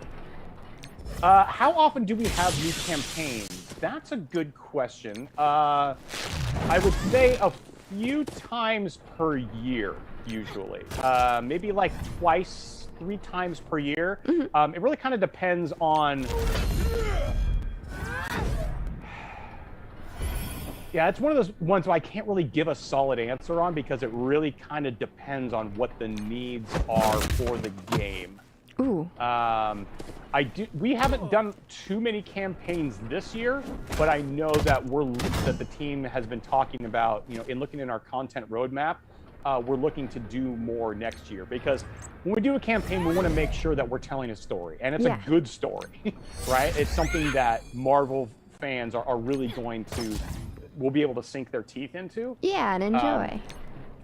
How often do we have new campaigns? That's a good question. I would say a few times per year. usually. Maybe like twice, 3 times per year. It really kind of depends on. Yeah, it's one of those ones where I can't really give a solid answer on because it really kind of depends on what the needs are for the game. Ooh. We haven't done too many campaigns this year, but I know that the team has been talking about, in looking in our content roadmap, we're looking to do more next year because when we do a campaign, we want to make sure that we're telling a story and it's a good story, right? It's something that Marvel fans are really will be able to sink their teeth into. Yeah, and enjoy.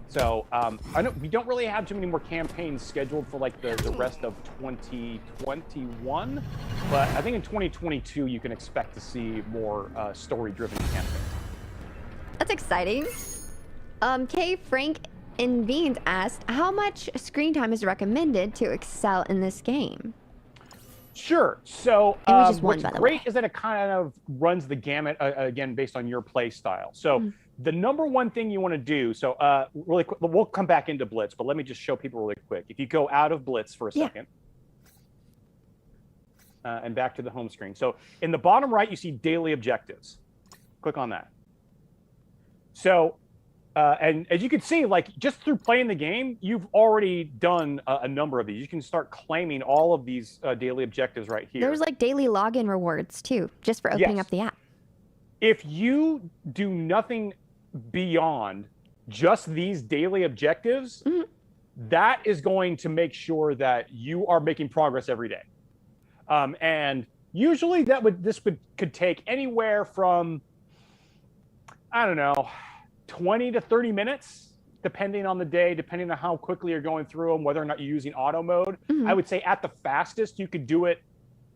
So I know we don't really have too many more campaigns scheduled for like the rest of 2021, but I think in 2022 you can expect to see more story-driven campaigns. That's exciting. Kay, Frank, and Beans asked, how much screen time is recommended to excel in this game? Sure. So what's great is that it kind of runs the gamut, again, based on your play style. So the number one thing you want to do, so really quick, we'll come back into Blitz, but let me just show people really quick. If you go out of Blitz for a second and back to the home screen. So in the bottom right, you see daily objectives. Click on that. So, and as you can see, like just through playing the game, you've already done a number of these. You can start claiming all of these daily objectives right here. There's like daily login rewards too, just for opening up the app. If you do nothing beyond just these daily objectives, that is going to make sure that you are making progress every day. And usually could take anywhere from, I don't know, 20 to 30 minutes, depending on the day, depending on how quickly you're going through them, whether or not you're using auto mode. I would say at the fastest, you could do it,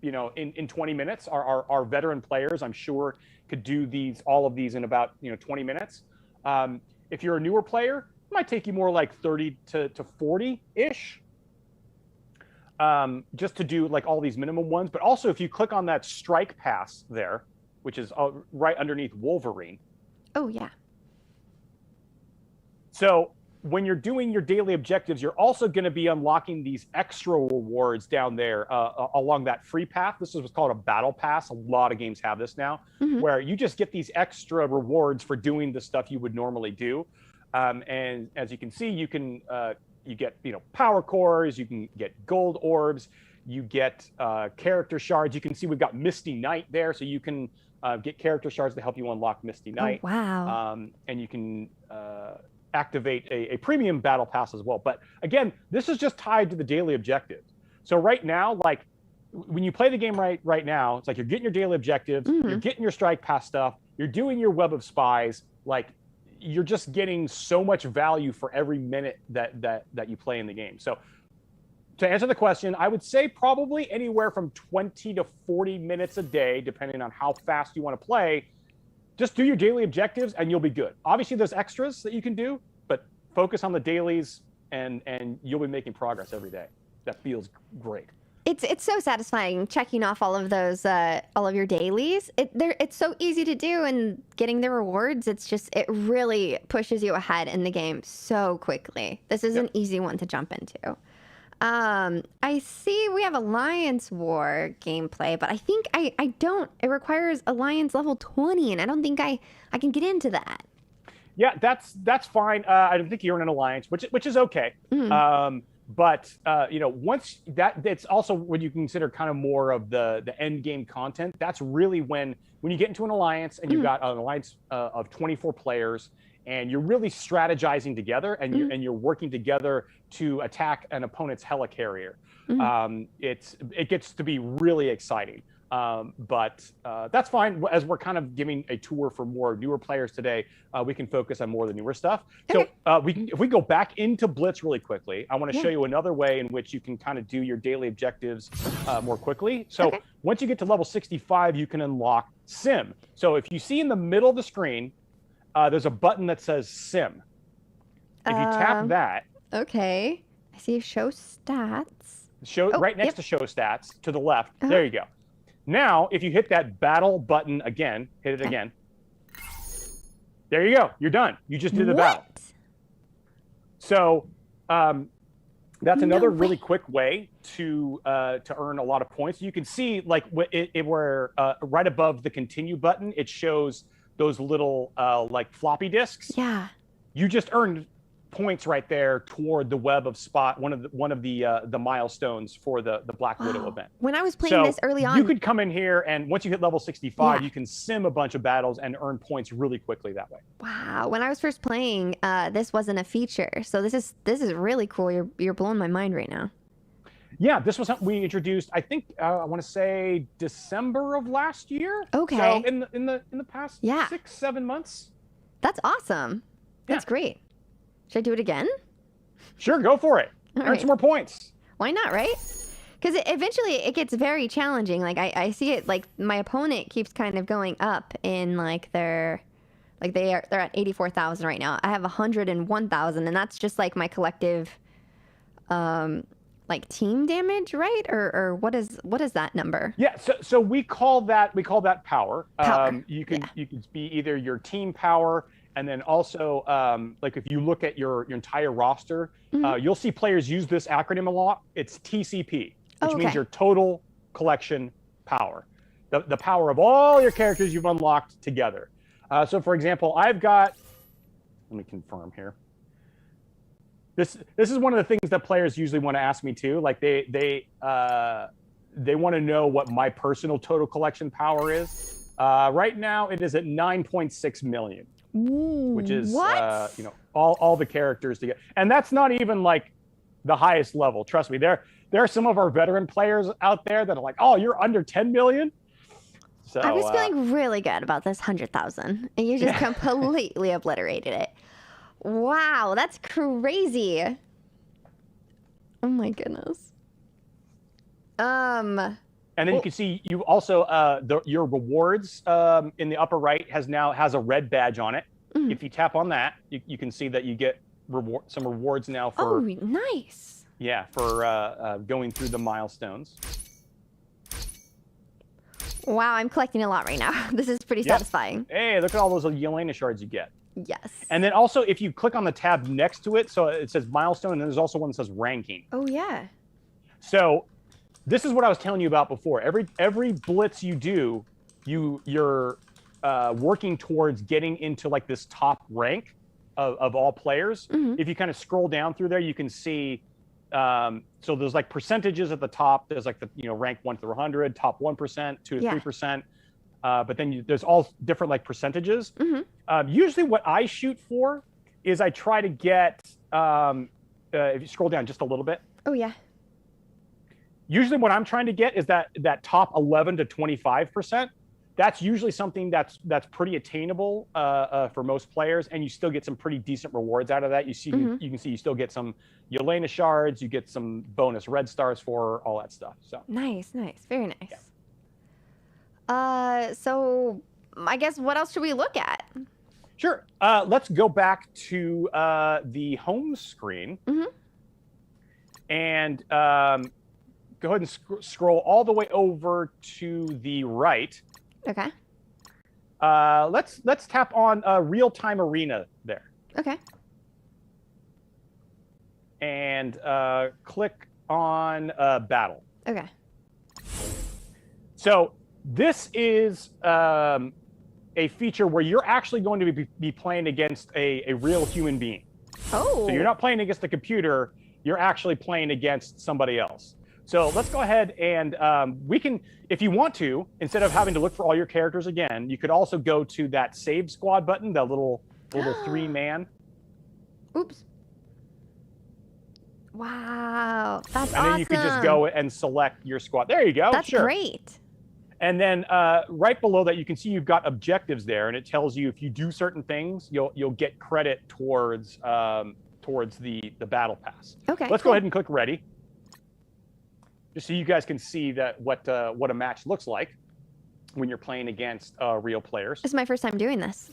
in 20 minutes. Our veteran players, I'm sure, could do all of these in about 20 minutes. If you're a newer player, it might take you more like 30 to 40-ish, just to do like all these minimum ones. But also, if you click on that strike pass there, which is right underneath Wolverine. Oh, yeah. So when you're doing your daily objectives, you're also going to be unlocking these extra rewards down there along that free path. This is what's called a battle pass. A lot of games have this now, where you just get these extra rewards for doing the stuff you would normally do. And as you can see, you get power cores, you can get gold orbs, you get character shards. You can see we've got Misty Knight there, so you can get character shards to help you unlock Misty Knight. Oh, wow. And you can activate a premium battle pass as well. But again, this is just tied to the daily objectives. So right now, like when you play the game right now, it's like you're getting your daily objectives, you're getting your strike pass stuff, you're doing your web of spies, like you're just getting so much value for every minute that you play in the game. So to answer the question, I would say probably anywhere from 20 to 40 minutes a day, depending on how fast you want to play. Just do your daily objectives and you'll be good. Obviously, there's extras that you can do, but focus on the dailies and you'll be making progress every day. That feels great. It's so satisfying checking off all of those all of your dailies. It's so easy to do, and getting the rewards, it really pushes you ahead in the game so quickly. This is an easy one to jump into. I see we have Alliance War gameplay, but I think I don't. It requires Alliance level 20, and I don't think I can get into that. Yeah, that's fine. I don't think you're in an Alliance, which is okay. But once it's also when you consider kind of more of the end game content. That's really when you get into an Alliance and you've got an Alliance of 24 players. And you're really strategizing together, and you're working together to attack an opponent's helicarrier. It gets to be really exciting. But that's fine. As we're kind of giving a tour for more newer players today, we can focus on more of the newer stuff. Okay. So if we go back into Blitz really quickly, I want to show you another way in which you can kind of do your daily objectives more quickly. So once you get to level 65, you can unlock Sim. So if you see in the middle of the screen, there's a button that says Sim. If you tap that. Okay. I see show stats. Right next to show stats to the left. There you go. Now, if you hit that battle button again, hit it again. There you go. You're done. You just did the battle. So That's No another way. really quick way to earn a lot of points. You can see like where right above the continue button, it shows those little like floppy disks. Yeah. You just earned points right there toward the web of spot, one of the milestones for the Black Widow Wow. event. When I was playing So this early on, you could come in here, and once you hit level 65, Yeah. you can sim a bunch of battles and earn points really quickly that way. wow, when I was first playing, this wasn't a feature. So this is really cool. You're blowing my mind right now. Yeah, this was something we introduced. I think I want to say December of last year. Okay. So in the past Yeah. 6-7 months. That's awesome. That's Yeah. great. Should I do it again? Sure, go for it. All Earn right. some more points. Why not, right? Because eventually it gets very challenging. Like I see it. Like my opponent keeps kind of going up in like they're at 84,000 right now. I have 101,000, and that's just like my collective, like team damage, right? Or what is that number? Yeah, so we call that power. Power, You can be either your team power, and then also like if you look at your entire roster, you'll see players use this acronym a lot. It's TCP, which Oh, means okay. your total collection power, the power of all your characters you've unlocked together. So for example, I've got, let me confirm here. This is one of the things that players usually want to ask me too. Like they want to know what my personal total collection power is. Right now, it is at 9.6 million, which is what? all the characters together, and that's not even like the highest level. Trust me, there are some of our veteran players out there that are like, oh, you're under 10 million. So I was feeling really good about this 100,000, and you just completely obliterated it. Wow, that's crazy. Oh my goodness. And then you can see you also your rewards in the upper right has a red badge on it. Mhm. If you tap on that, you can see that you get some rewards now for Oh, nice. going through the milestones. Wow, I'm collecting a lot right now. This is pretty satisfying. Hey, look at all those Yelena shards you get. Yes. And then also, if you click on the tab next to it, so it says milestone, and then there's also one that says ranking. Oh yeah. So this is what I was telling you about before. Every blitz you do, you're working towards getting into like this top rank of all players. Mhm. If you kind of scroll down through there, you can see. So there's like percentages at the top. There's like the rank 1 through 100, top 1%, 2 to 3%. But then there's all different like percentages. Mhm. Usually, what I shoot for is I try to get. If you scroll down just a little bit. Oh yeah. Usually what I'm trying to get is that top 11 to 25%. That's usually something that's pretty attainable for most players, and you still get some pretty decent rewards out of that. You can see you still get some Yelena shards, you get some bonus red stars for all that stuff. So Nice, very nice. So I guess what else should we look at? sure, let's go back to the home screen, Mhm. and go ahead and scroll all the way over to the right. Okay. Let's tap on real-time arena there, Okay. and click on battle. Okay. So this is a feature where you're actually going to be playing against a real human being. Oh. So you're not playing against a computer, you're actually playing against somebody else. So let's go ahead and we can, if you want to, instead of having to look for all your characters again, you could also go to that save squad button, the little 3-man. Oops. Wow, that's And then you could just go and select your squad. There you go. That's sure. great. And then right below that, you can see you've got objectives there, and it tells you if you do certain things, you'll get credit towards the battle pass. Okay. Let's cool. go ahead and click ready, just so you guys can see that what a match looks like when you're playing against real players. This is my first time doing this.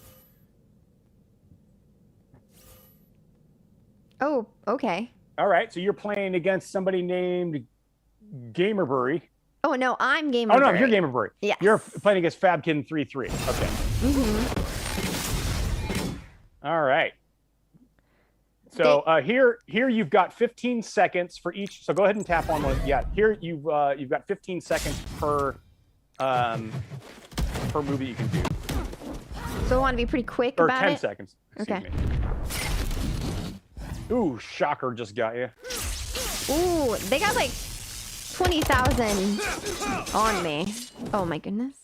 Oh, okay. All right, so you're playing against somebody named Gamerbury. Oh no, I'm Gamer. Oh no, you're Gamerbury. Yes. You're playing against Fabkin33. Okay. Mm-hmm. All right. So here you've got 15 seconds for each. So go ahead and tap on one. Yeah, here you've got 15 seconds per move that you can do. So I want to be pretty quick Or about 10 it. seconds. Excuse Okay. me. Ooh, shocker just got you. Ooh, they got like 20,000 on me. Oh my goodness.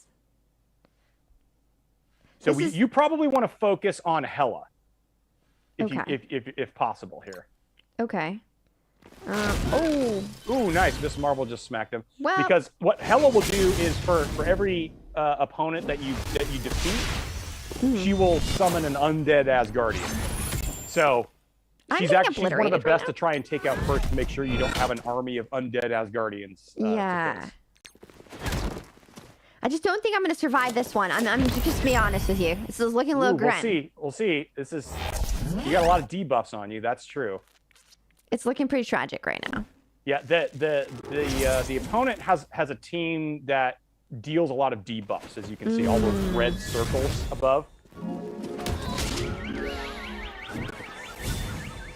So This is- you probably want to focus on Hela, Okay. if possible here. Okay. Oh, Ooh, nice. Miss Marvel just smacked him. Well- Because what Hela will do is for every opponent that you defeat, she will summon an undead Asgardian. So I'm she's getting actually one of the obliterated right best now. to try and take out first to make sure you don't have an army of undead Asgardians. To yeah. face. I just don't think I'm gonna survive this one. I'm just be honest with you. This is looking a little Ooh, grim. we'll see. We'll see. This is you got a lot of debuffs on you. That's true. It's looking pretty tragic right now. Yeah, the opponent has a team that deals a lot of debuffs, as you can see, all those red circles above.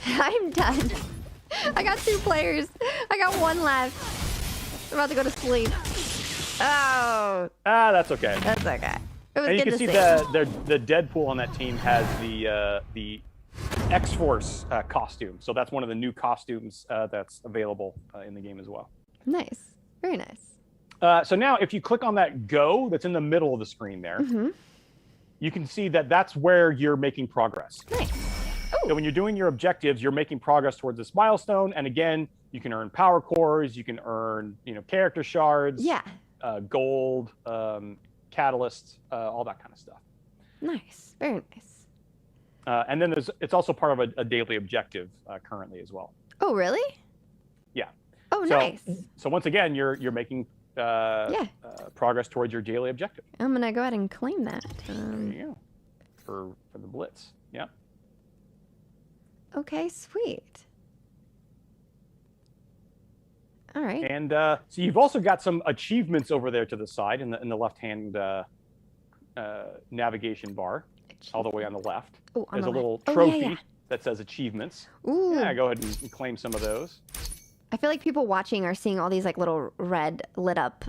I'm done. I got 2 players. I got 1 left. I'm about to go to sleep. Oh, That's okay. that's okay. It was And you good can see the Deadpool on that team has the X-Force costume, so that's one of the new costumes that's available in the game as well. Nice. Very nice. So now, if you click on that Go that's in the middle of the screen there, you can see that that's where you're making progress. Nice. So when you're doing your objectives, you're making progress towards this milestone. And again, you can earn power cores, you can earn character shards, Yeah. Gold, catalysts, all that kind of stuff. Nice. Very nice. And then it's also part of a daily objective currently as well. Oh, really? Yeah. Oh, So, nice. So once again, you're making progress towards your daily objective. I'm gonna go ahead and claim that. There you go. For the Blitz. Yeah. Okay, sweet. All right. And so you've also got some achievements over there to the side in the left-hand navigation bar, all the way on the left. Oh, on There's the a little left. Oh, trophy yeah. that says achievements. Ooh. Yeah, go ahead and claim some of those. I feel like people watching are seeing all these like little red lit up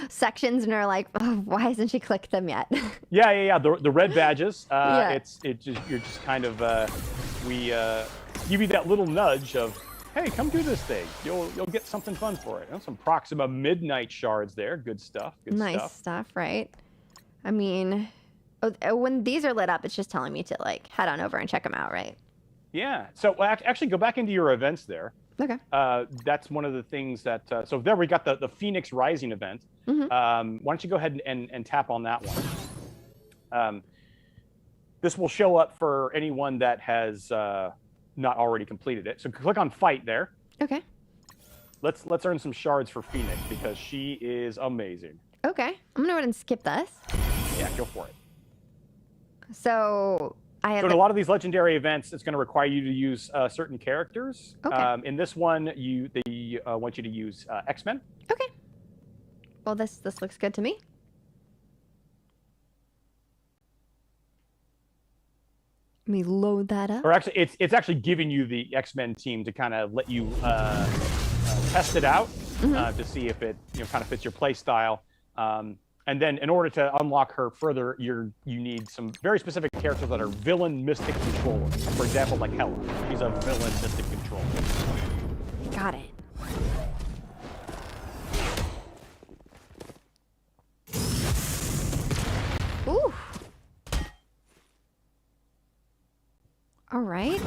sections and are like, oh, why hasn't she clicked them yet? Yeah. The red badges. Yeah. You're just kind of we give you that little nudge of, hey, come do this thing. You'll get something fun for it. And some Proxima Midnight shards there. Good stuff. Good Nice stuff, right? I mean, when these are lit up, it's just telling me to like head on over and check them out, right? Yeah. So actually, go back into your events there. Okay. That's one of the things that. So there we got the Phoenix Rising event. Why don't you go ahead and tap on that one? This will show up for anyone that has not already completed it. So click on Fight there. Okay. Let's earn some shards for Phoenix because she is amazing. Okay. I'm gonna go ahead and skip this. Yeah, go for it. So I have So in a lot of these legendary events, it's going to require you to use certain characters. Okay. In this one, they want you to use X-Men. Okay. Well, this looks good to me. Let me load that up. Or actually, it's actually giving you the X-Men team to kind of let you test it out to see if it kind of fits your play style. And then in order to unlock her further, you need some very specific characters that are villain mystic controllers. For example, like Hela. She's a villain mystic controller. Got it. Ooh. All right.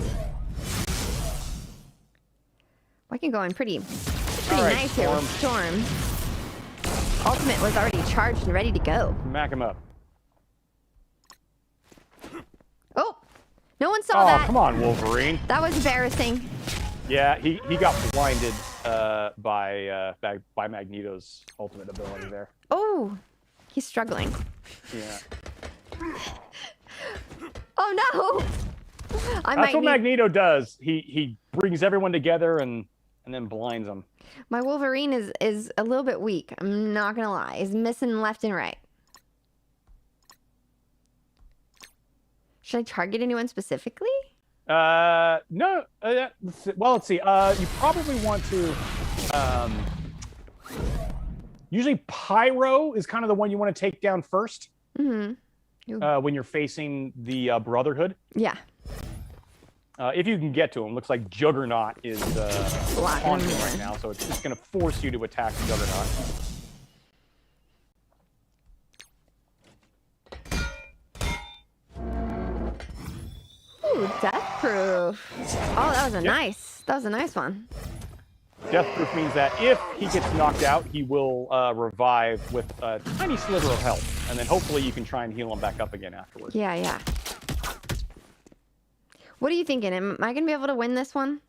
I can go in pretty All right, nice here with Storm. Ultimate was already charged and ready to go. Smack him up. Oh, no one saw Oh, that. come on, Wolverine. That was embarrassing. Yeah, he got blinded by Magneto's ultimate ability there. Oh, he's struggling. Yeah. Oh no! That's what Magneto does. He brings everyone together and then blinds them. My Wolverine is a little bit weak. I'm not gonna lie. He's missing left and right. Should I target anyone specifically? No. Well, let's see. You probably want to. Usually, Pyro is kind of the one you want to take down first. Mm-hmm. When you're facing the Brotherhood. Yeah. If you can get to him, looks like Juggernaut is haunting right now, so it's just going to force you to attack Juggernaut. Ooh, Death Proof. Oh, that was a nice one. Death Proof means that if he gets knocked out, he will revive with a tiny sliver of health, and then hopefully you can try and heal him back up again afterwards. Yeah. What are you thinking? Am I gonna be able to win this one?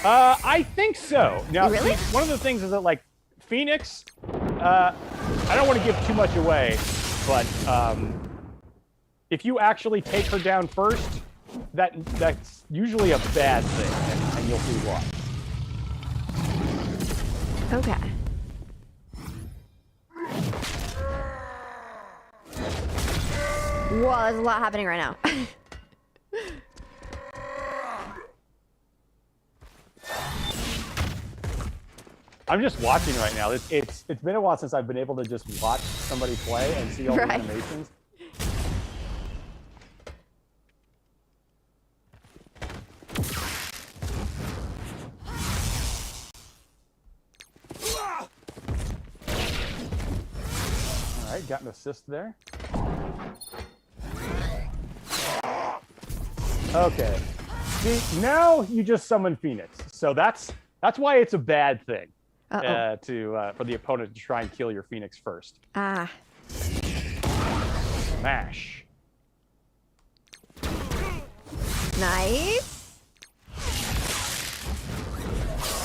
I think so. Now, really? One of the things is that, like, Phoenix, I don't want to give too much away, but if you actually take her down first, that's usually a bad thing, and you'll see why. Okay. Whoa, there's a lot happening right now. I'm just watching right now. It's been a while since I've been able to just watch somebody play and see all the animations. All right, got an assist there. Okay. See, now you just summon Phoenix, so that's why it's a bad thing. For the opponent to try and kill your Phoenix first. Ah. Smash. Nice.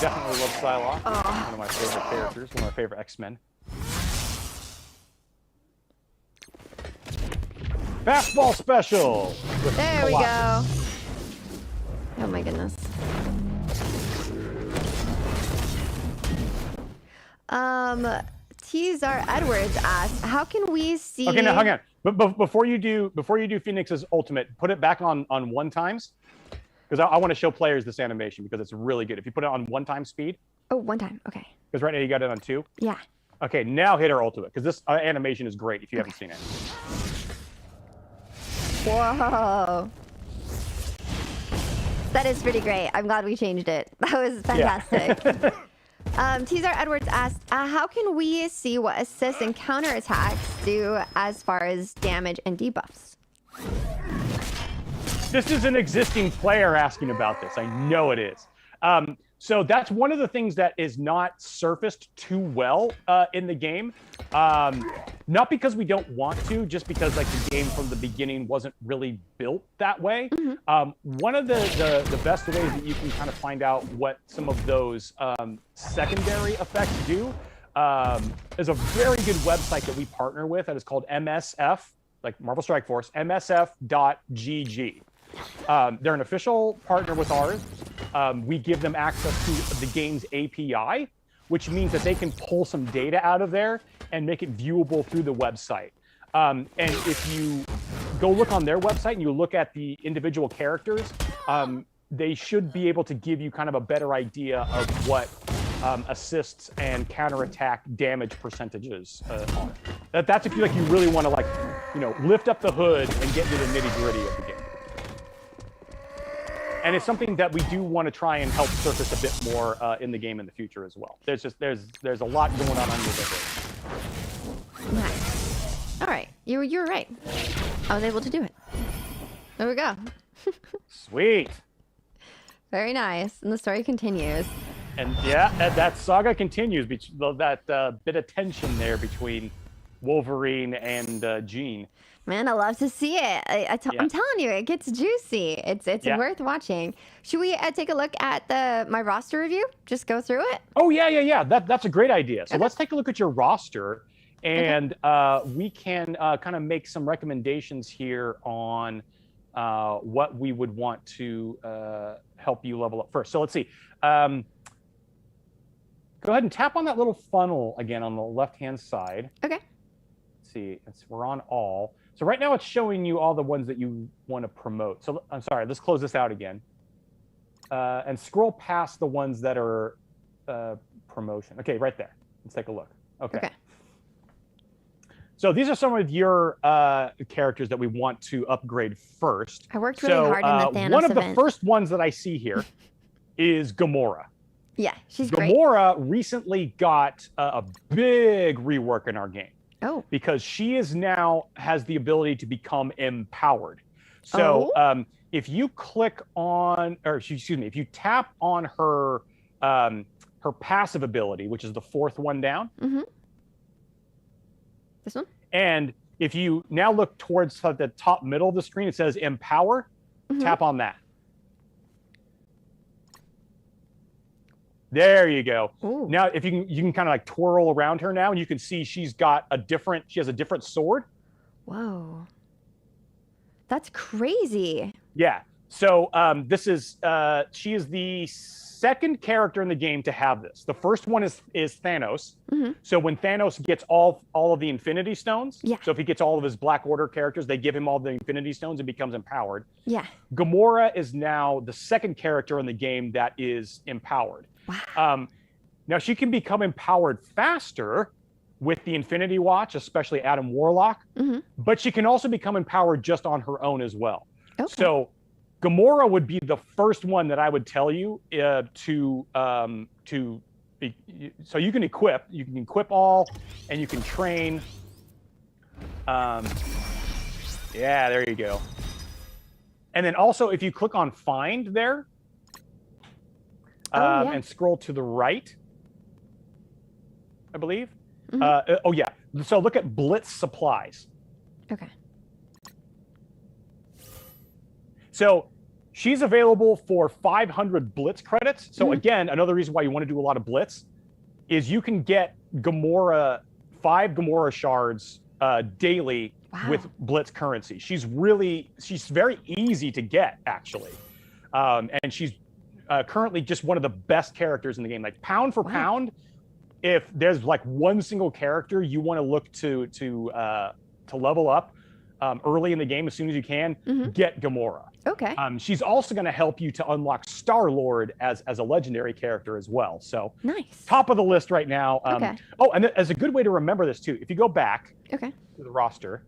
Definitely love Psylocke. One of my favorite characters, one of my favorite X-Men. Fastball special. There we go. Oh my goodness. Teasar Edwards asked, "How can we see?" Okay, now hang on. But before you do Phoenix's ultimate, put it back on 1x, because I want to show players this animation because it's really good. If you put it on 1x speed. Oh, 1 time. Okay. Because right now you got it on 2. Yeah. Okay, now hit her ultimate because this animation is great if you haven't seen it. Whoa. That is pretty great. I'm glad we changed it. That was fantastic. Yeah. Teasar Edwards asked, how can we see what assists and counterattacks do as far as damage and debuffs? This is an existing player asking about this. I know it is. So that's one of the things that is not surfaced too well in the game. Not because we don't want to, just because like the game from the beginning wasn't really built that way. Mm-hmm. One of the best ways that you can kind of find out what some of those secondary effects do is a very good website that we partner with that is called MSF, like Marvel Strike Force, msf.gg. They're an official partner with ours. We give them access to the game's API, which means that they can pull some data out of there and make it viewable through the website. And if you go look on their website and you look at the individual characters, they should be able to give you kind of a better idea of what assists and counterattack damage percentages are. That's if you really want to lift up the hood and get into the nitty-gritty of the game. And it's something that we do want to try and help surface a bit more in the game in the future as well. There's a lot going on under the hood. Nice. All right, you were right. I was able to do it. There we go. Sweet. Very nice, and the story continues. And yeah, that saga continues. That bit of tension there between Wolverine and Jean. Man, I love to see it. I'm telling you, it gets juicy. It's worth watching. Should we take a look at my roster review? Just go through it? Oh, yeah. That's a great idea. So let's take a look at your roster, and we can kind of make some recommendations here on what we would want to help you level up first. So let's see. Go ahead and tap on that little funnel again on the left-hand side. Okay. Let's see. We're on all. So right now it's showing you all the ones that you want to promote. So I'm sorry, let's close this out again. and scroll past the ones that are promotion. Okay, right there. Let's take a look. Okay. So these are some of your characters that we want to upgrade first. I worked really hard in the Thanos one of event. the first ones that I see here is Gamora. Yeah, she's great. Gamora recently got a big rework in our game. Oh. Because she is now has the ability to become empowered. So if you click on, or excuse me, if you tap on her her passive ability, which is the fourth one down. Mm-hmm. This one? And if you now look towards the top middle of the screen, it says empower. Mm-hmm. Tap on that. There you go. Ooh. Now, if you can kind of like twirl around her now, and you can see she has a different sword. Whoa. That's crazy. Yeah. So this is she is the second character in the game to have this. The first one is Thanos. Mm-hmm. So when Thanos gets all of the Infinity Stones, yeah. So if he gets all of his Black Order characters, they give him all the Infinity Stones and becomes empowered. Yeah. Gamora is now the second character in the game that is empowered. Wow. Now she can become empowered faster with the Infinity Watch, especially Adam Warlock, mm-hmm. but she can also become empowered just on her own as well. Okay. So Gamora would be the first one that I would tell you so you can equip all, and you can train. Yeah, there you go. And then also, if you click on Find there, and scroll to the right, I believe. Mm-hmm. Oh yeah. So look at Blitz supplies. Okay. So she's available for 500 Blitz credits. So again, another reason why you want to do a lot of Blitz is you can get 5 Gamora shards daily with Blitz currency. She's very easy to get, actually. And she's currently just one of the best characters in the game. Like pound for pound, if there's like one single character you want to look to level up early in the game as soon as you can, get Gamora. Okay. She's also going to help you to unlock Star-Lord as a legendary character as well. So nice. Top of the list right now. Okay. Oh, and as a good way to remember this too, if you go back to the roster,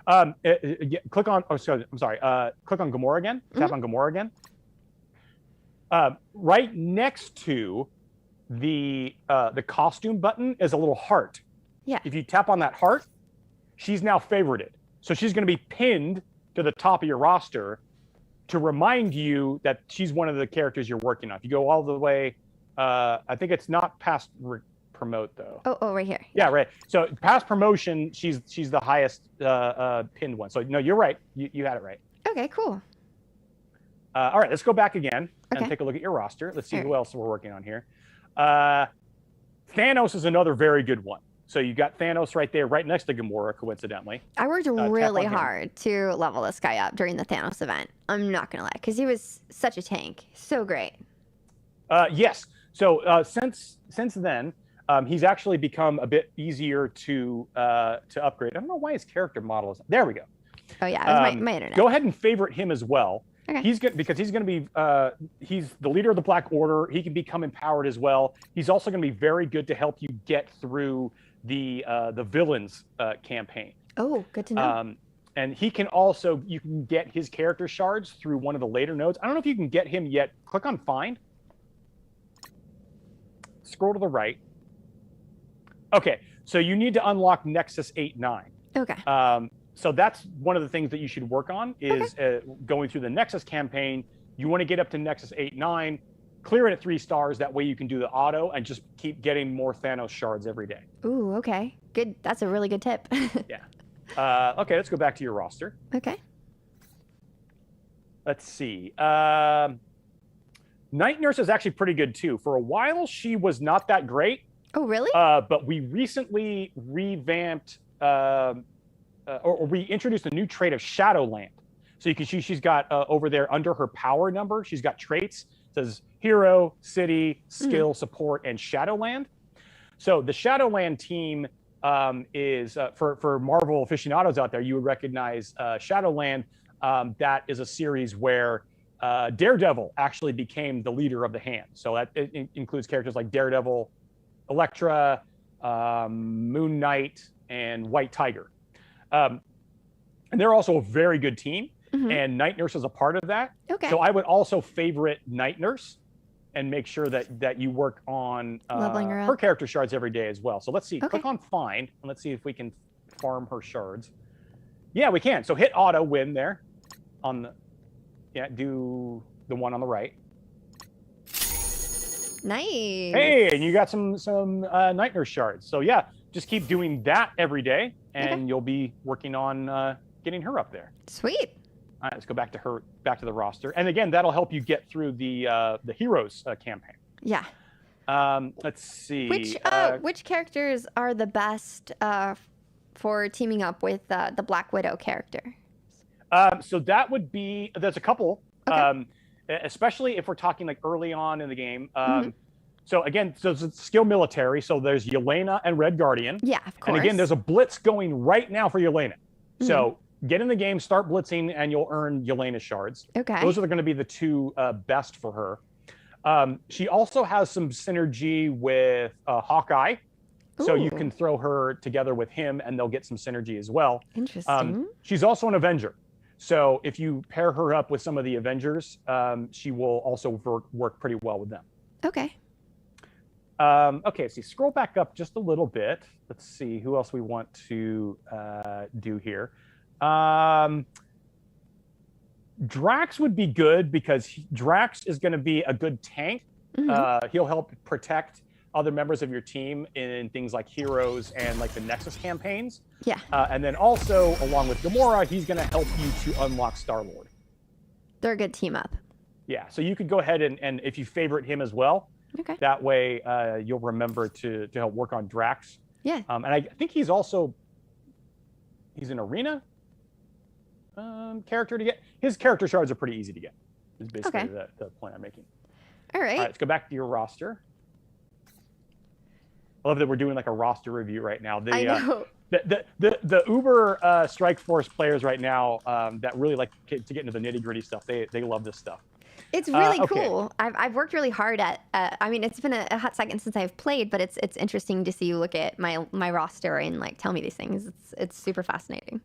click on. Oh, sorry. I'm sorry. Click on Gamora again. Tap on Gamora again. Right next to the costume button is a little heart. Yeah. If you tap on that heart, she's now favorited. So she's going to be pinned to the top of your roster to remind you that she's one of the characters you're working on. If you go all the way, I think it's not past promote though. Oh, right here. Yeah, right. So past promotion, she's the highest pinned one. So no, you're right. You had it right. Okay, cool. All right, let's go back again and take a look at your roster. Let's see who else we're working on here. Thanos is another very good one. So you got Thanos right there, right next to Gamora, coincidentally. I worked really hard to level this guy up during the Thanos event. I'm not going to lie, because he was such a tank. So great. Yes. So since then, he's actually become a bit easier to upgrade. I don't know why his character model is. There we go. Oh, yeah. It was my internet. Go ahead and favorite him as well. Okay. He's going to be he's the leader of the Black Order. He can become empowered as well. He's also going to be very good to help you get through the villains campaign. Oh, good to know. And he can also, you can get his character shards through one of the later nodes. I don't know if you can get him yet. Click on Find. Scroll to the right. Okay, so you need to unlock Nexus 8-9. Okay. So that's one of the things that you should work on is going through the Nexus campaign. You want to get up to Nexus 8-9, clear it at 3 stars. That way you can do the auto and just keep getting more Thanos shards every day. Ooh, okay. Good. That's a really good tip. Yeah. Okay, let's go back to your roster. Okay. Let's see. Night Nurse is actually pretty good too. For a while, she was not that great. Oh, really? But we recently revamped, or we introduced a new trait of Shadowland. So you can see she's got over there under her power number, she's got traits. It says Hero, City, Skill, Support, and Shadowland. So the Shadowland team is, for Marvel aficionados out there, you would recognize Shadowland. that is a series where Daredevil actually became the leader of the Hand. So that it includes characters like Daredevil, Elektra, Moon Knight, and White Tiger. And they're also a very good team, and Night Nurse is a part of that. Okay. So I would also favorite Night Nurse and make sure that you work on Leveling her her up. character shards every day as well. So let's see, Okay. click on find, and let's see if we can farm her shards. Yeah, we can. So hit auto win there on the, do the one on the right. Nice. Hey, and you got some Night Nurse shards. So yeah, just keep doing that every day, and you'll be working on getting her up there. Sweet. All right, let's go back to the roster, and again, that'll help you get through the Heroes campaign. Yeah. Let's see. Which characters are the best for teaming up with the Black Widow character? So there's a couple, especially if we're talking like early on in the game. So again, so it's skill military. So there's Yelena and Red Guardian. Yeah, of course. And again, there's a blitz going right now for Yelena. So get in the game, start blitzing, and you'll earn Yelena shards. Okay. Those are going to be the two best for her. She also has some synergy with Hawkeye. So you can throw her together with him, and they'll get some synergy as well. Interesting. She's also an Avenger. So if you pair her up with some of the Avengers, she will also work pretty well with them. Okay. Okay, so scroll back up just a little bit. Let's see who else we want to do here. Drax would be good because Drax is going to be a good tank. He'll help protect other members of your team in things like Heroes and like the Nexus campaigns. Yeah. And then also, along with Gamora, he's going to help you to unlock Star-Lord. They're a good team up. Yeah, so you could go ahead and if you favorite him as well, that way you'll remember to help work on Drax. Yeah. And I think he's an arena character to get. His character shards are pretty easy to get, is basically the point I'm making. All right. All right, let's go back to your roster. I love that we're doing like a roster review right now. I know. The Uber Strike Force players right now that really like to get into the nitty gritty stuff, they love this stuff. It's really cool. I've worked really hard at. I mean, it's been a hot second since I've played, but it's interesting to see you look at my roster and like tell me these things. It's super fascinating.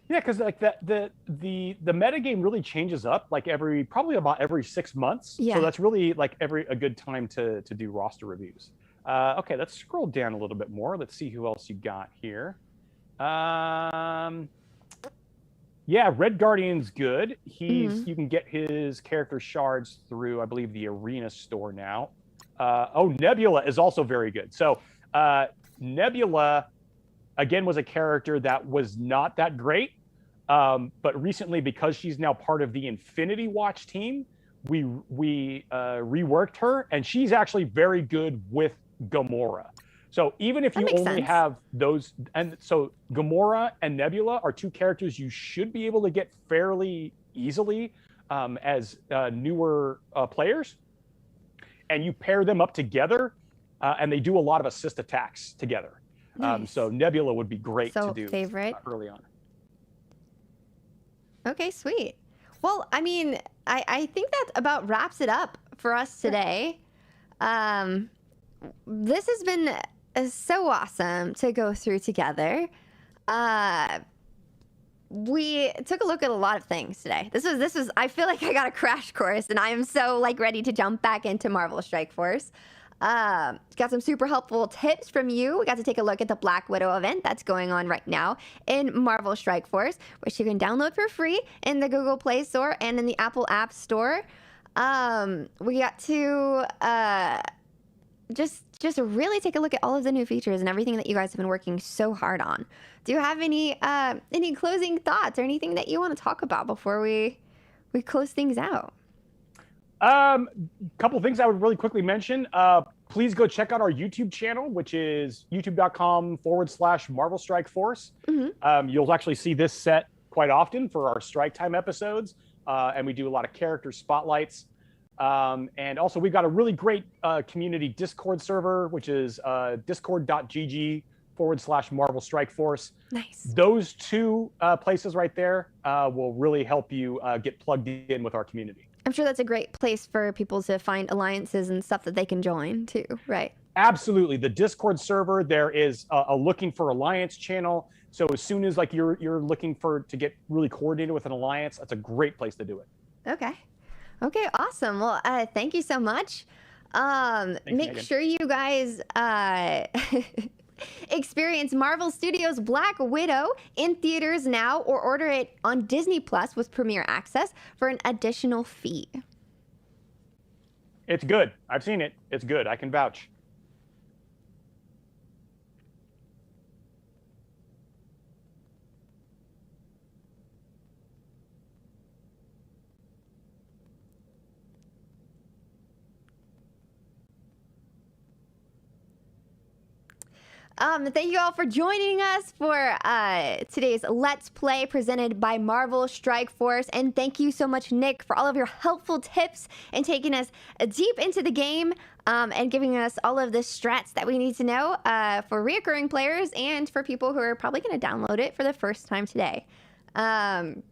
Yeah, because like the meta game really changes up like probably about every 6 months. Yeah. So that's really like a good time to do roster reviews. Okay, let's scroll down a little bit more. Let's see who else you got here. Yeah, Red Guardian's good. You can get his character shards through, I believe, the Arena store now. Nebula is also very good. So Nebula, again, was a character that was not that great. But recently, because she's now part of the Infinity Watch team, we reworked her, and she's actually very good with Gamora. So even if you only have those, and so Gamora and Nebula are two characters you should be able to get fairly easily as newer players, and you pair them up together, and they do a lot of assist attacks together. Nice. So Nebula would be great So to do early on. Okay, sweet. Well, I mean, I think that about wraps it up for us today. This has been so awesome to go through together. We took a look at a lot of things today. This was I feel like I got a crash course, and I am so like ready to jump back into Marvel Strike Force. Got some super helpful tips from you. We got to take a look at the Black Widow event that's going on right now in Marvel Strike Force, which you can download for free in the Google Play Store and in the Apple App Store. We got to just really take a look at all of the new features and everything that you guys have been working so hard on. Do you have any closing thoughts or anything that you want to talk about before we close things out? Couple things I would really quickly mention. Please go check out our YouTube channel, which is youtube.com/Marvel Strike Force. You'll actually see this set quite often for our Strike Time episodes. And we do a lot of character spotlights. And also we've got a really great community Discord server, which is discord.gg Marvel Strike Force. Nice. Those two places right there will really help you get plugged in with our community. I'm sure that's a great place for people to find alliances and stuff that they can join too, right? Absolutely. The Discord server, there is a looking for alliance channel. So as soon as like you're looking to get really coordinated with an alliance, that's a great place to do it. Okay. Okay, awesome. Well, thank you so much. Thanks, Make Megan. sure you guys experience Marvel Studios' Black Widow in theaters now, or order it on Disney Plus with Premier Access for an additional fee. It's good. I've seen it. It's good. I can vouch. Thank you all for joining us for today's Let's Play presented by Marvel Strike Force. And thank you so much, Nick, for all of your helpful tips and taking us deep into the game and giving us all of the strats that we need to know for reoccurring players and for people who are probably going to download it for the first time today. I'm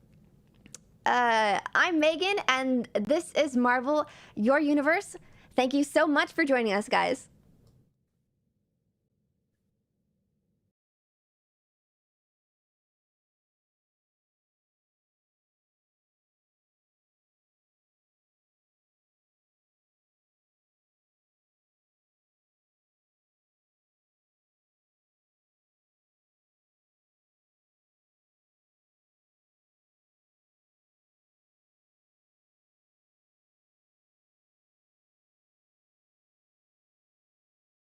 Megan, and this is Marvel, Your Universe. Thank you so much for joining us, guys.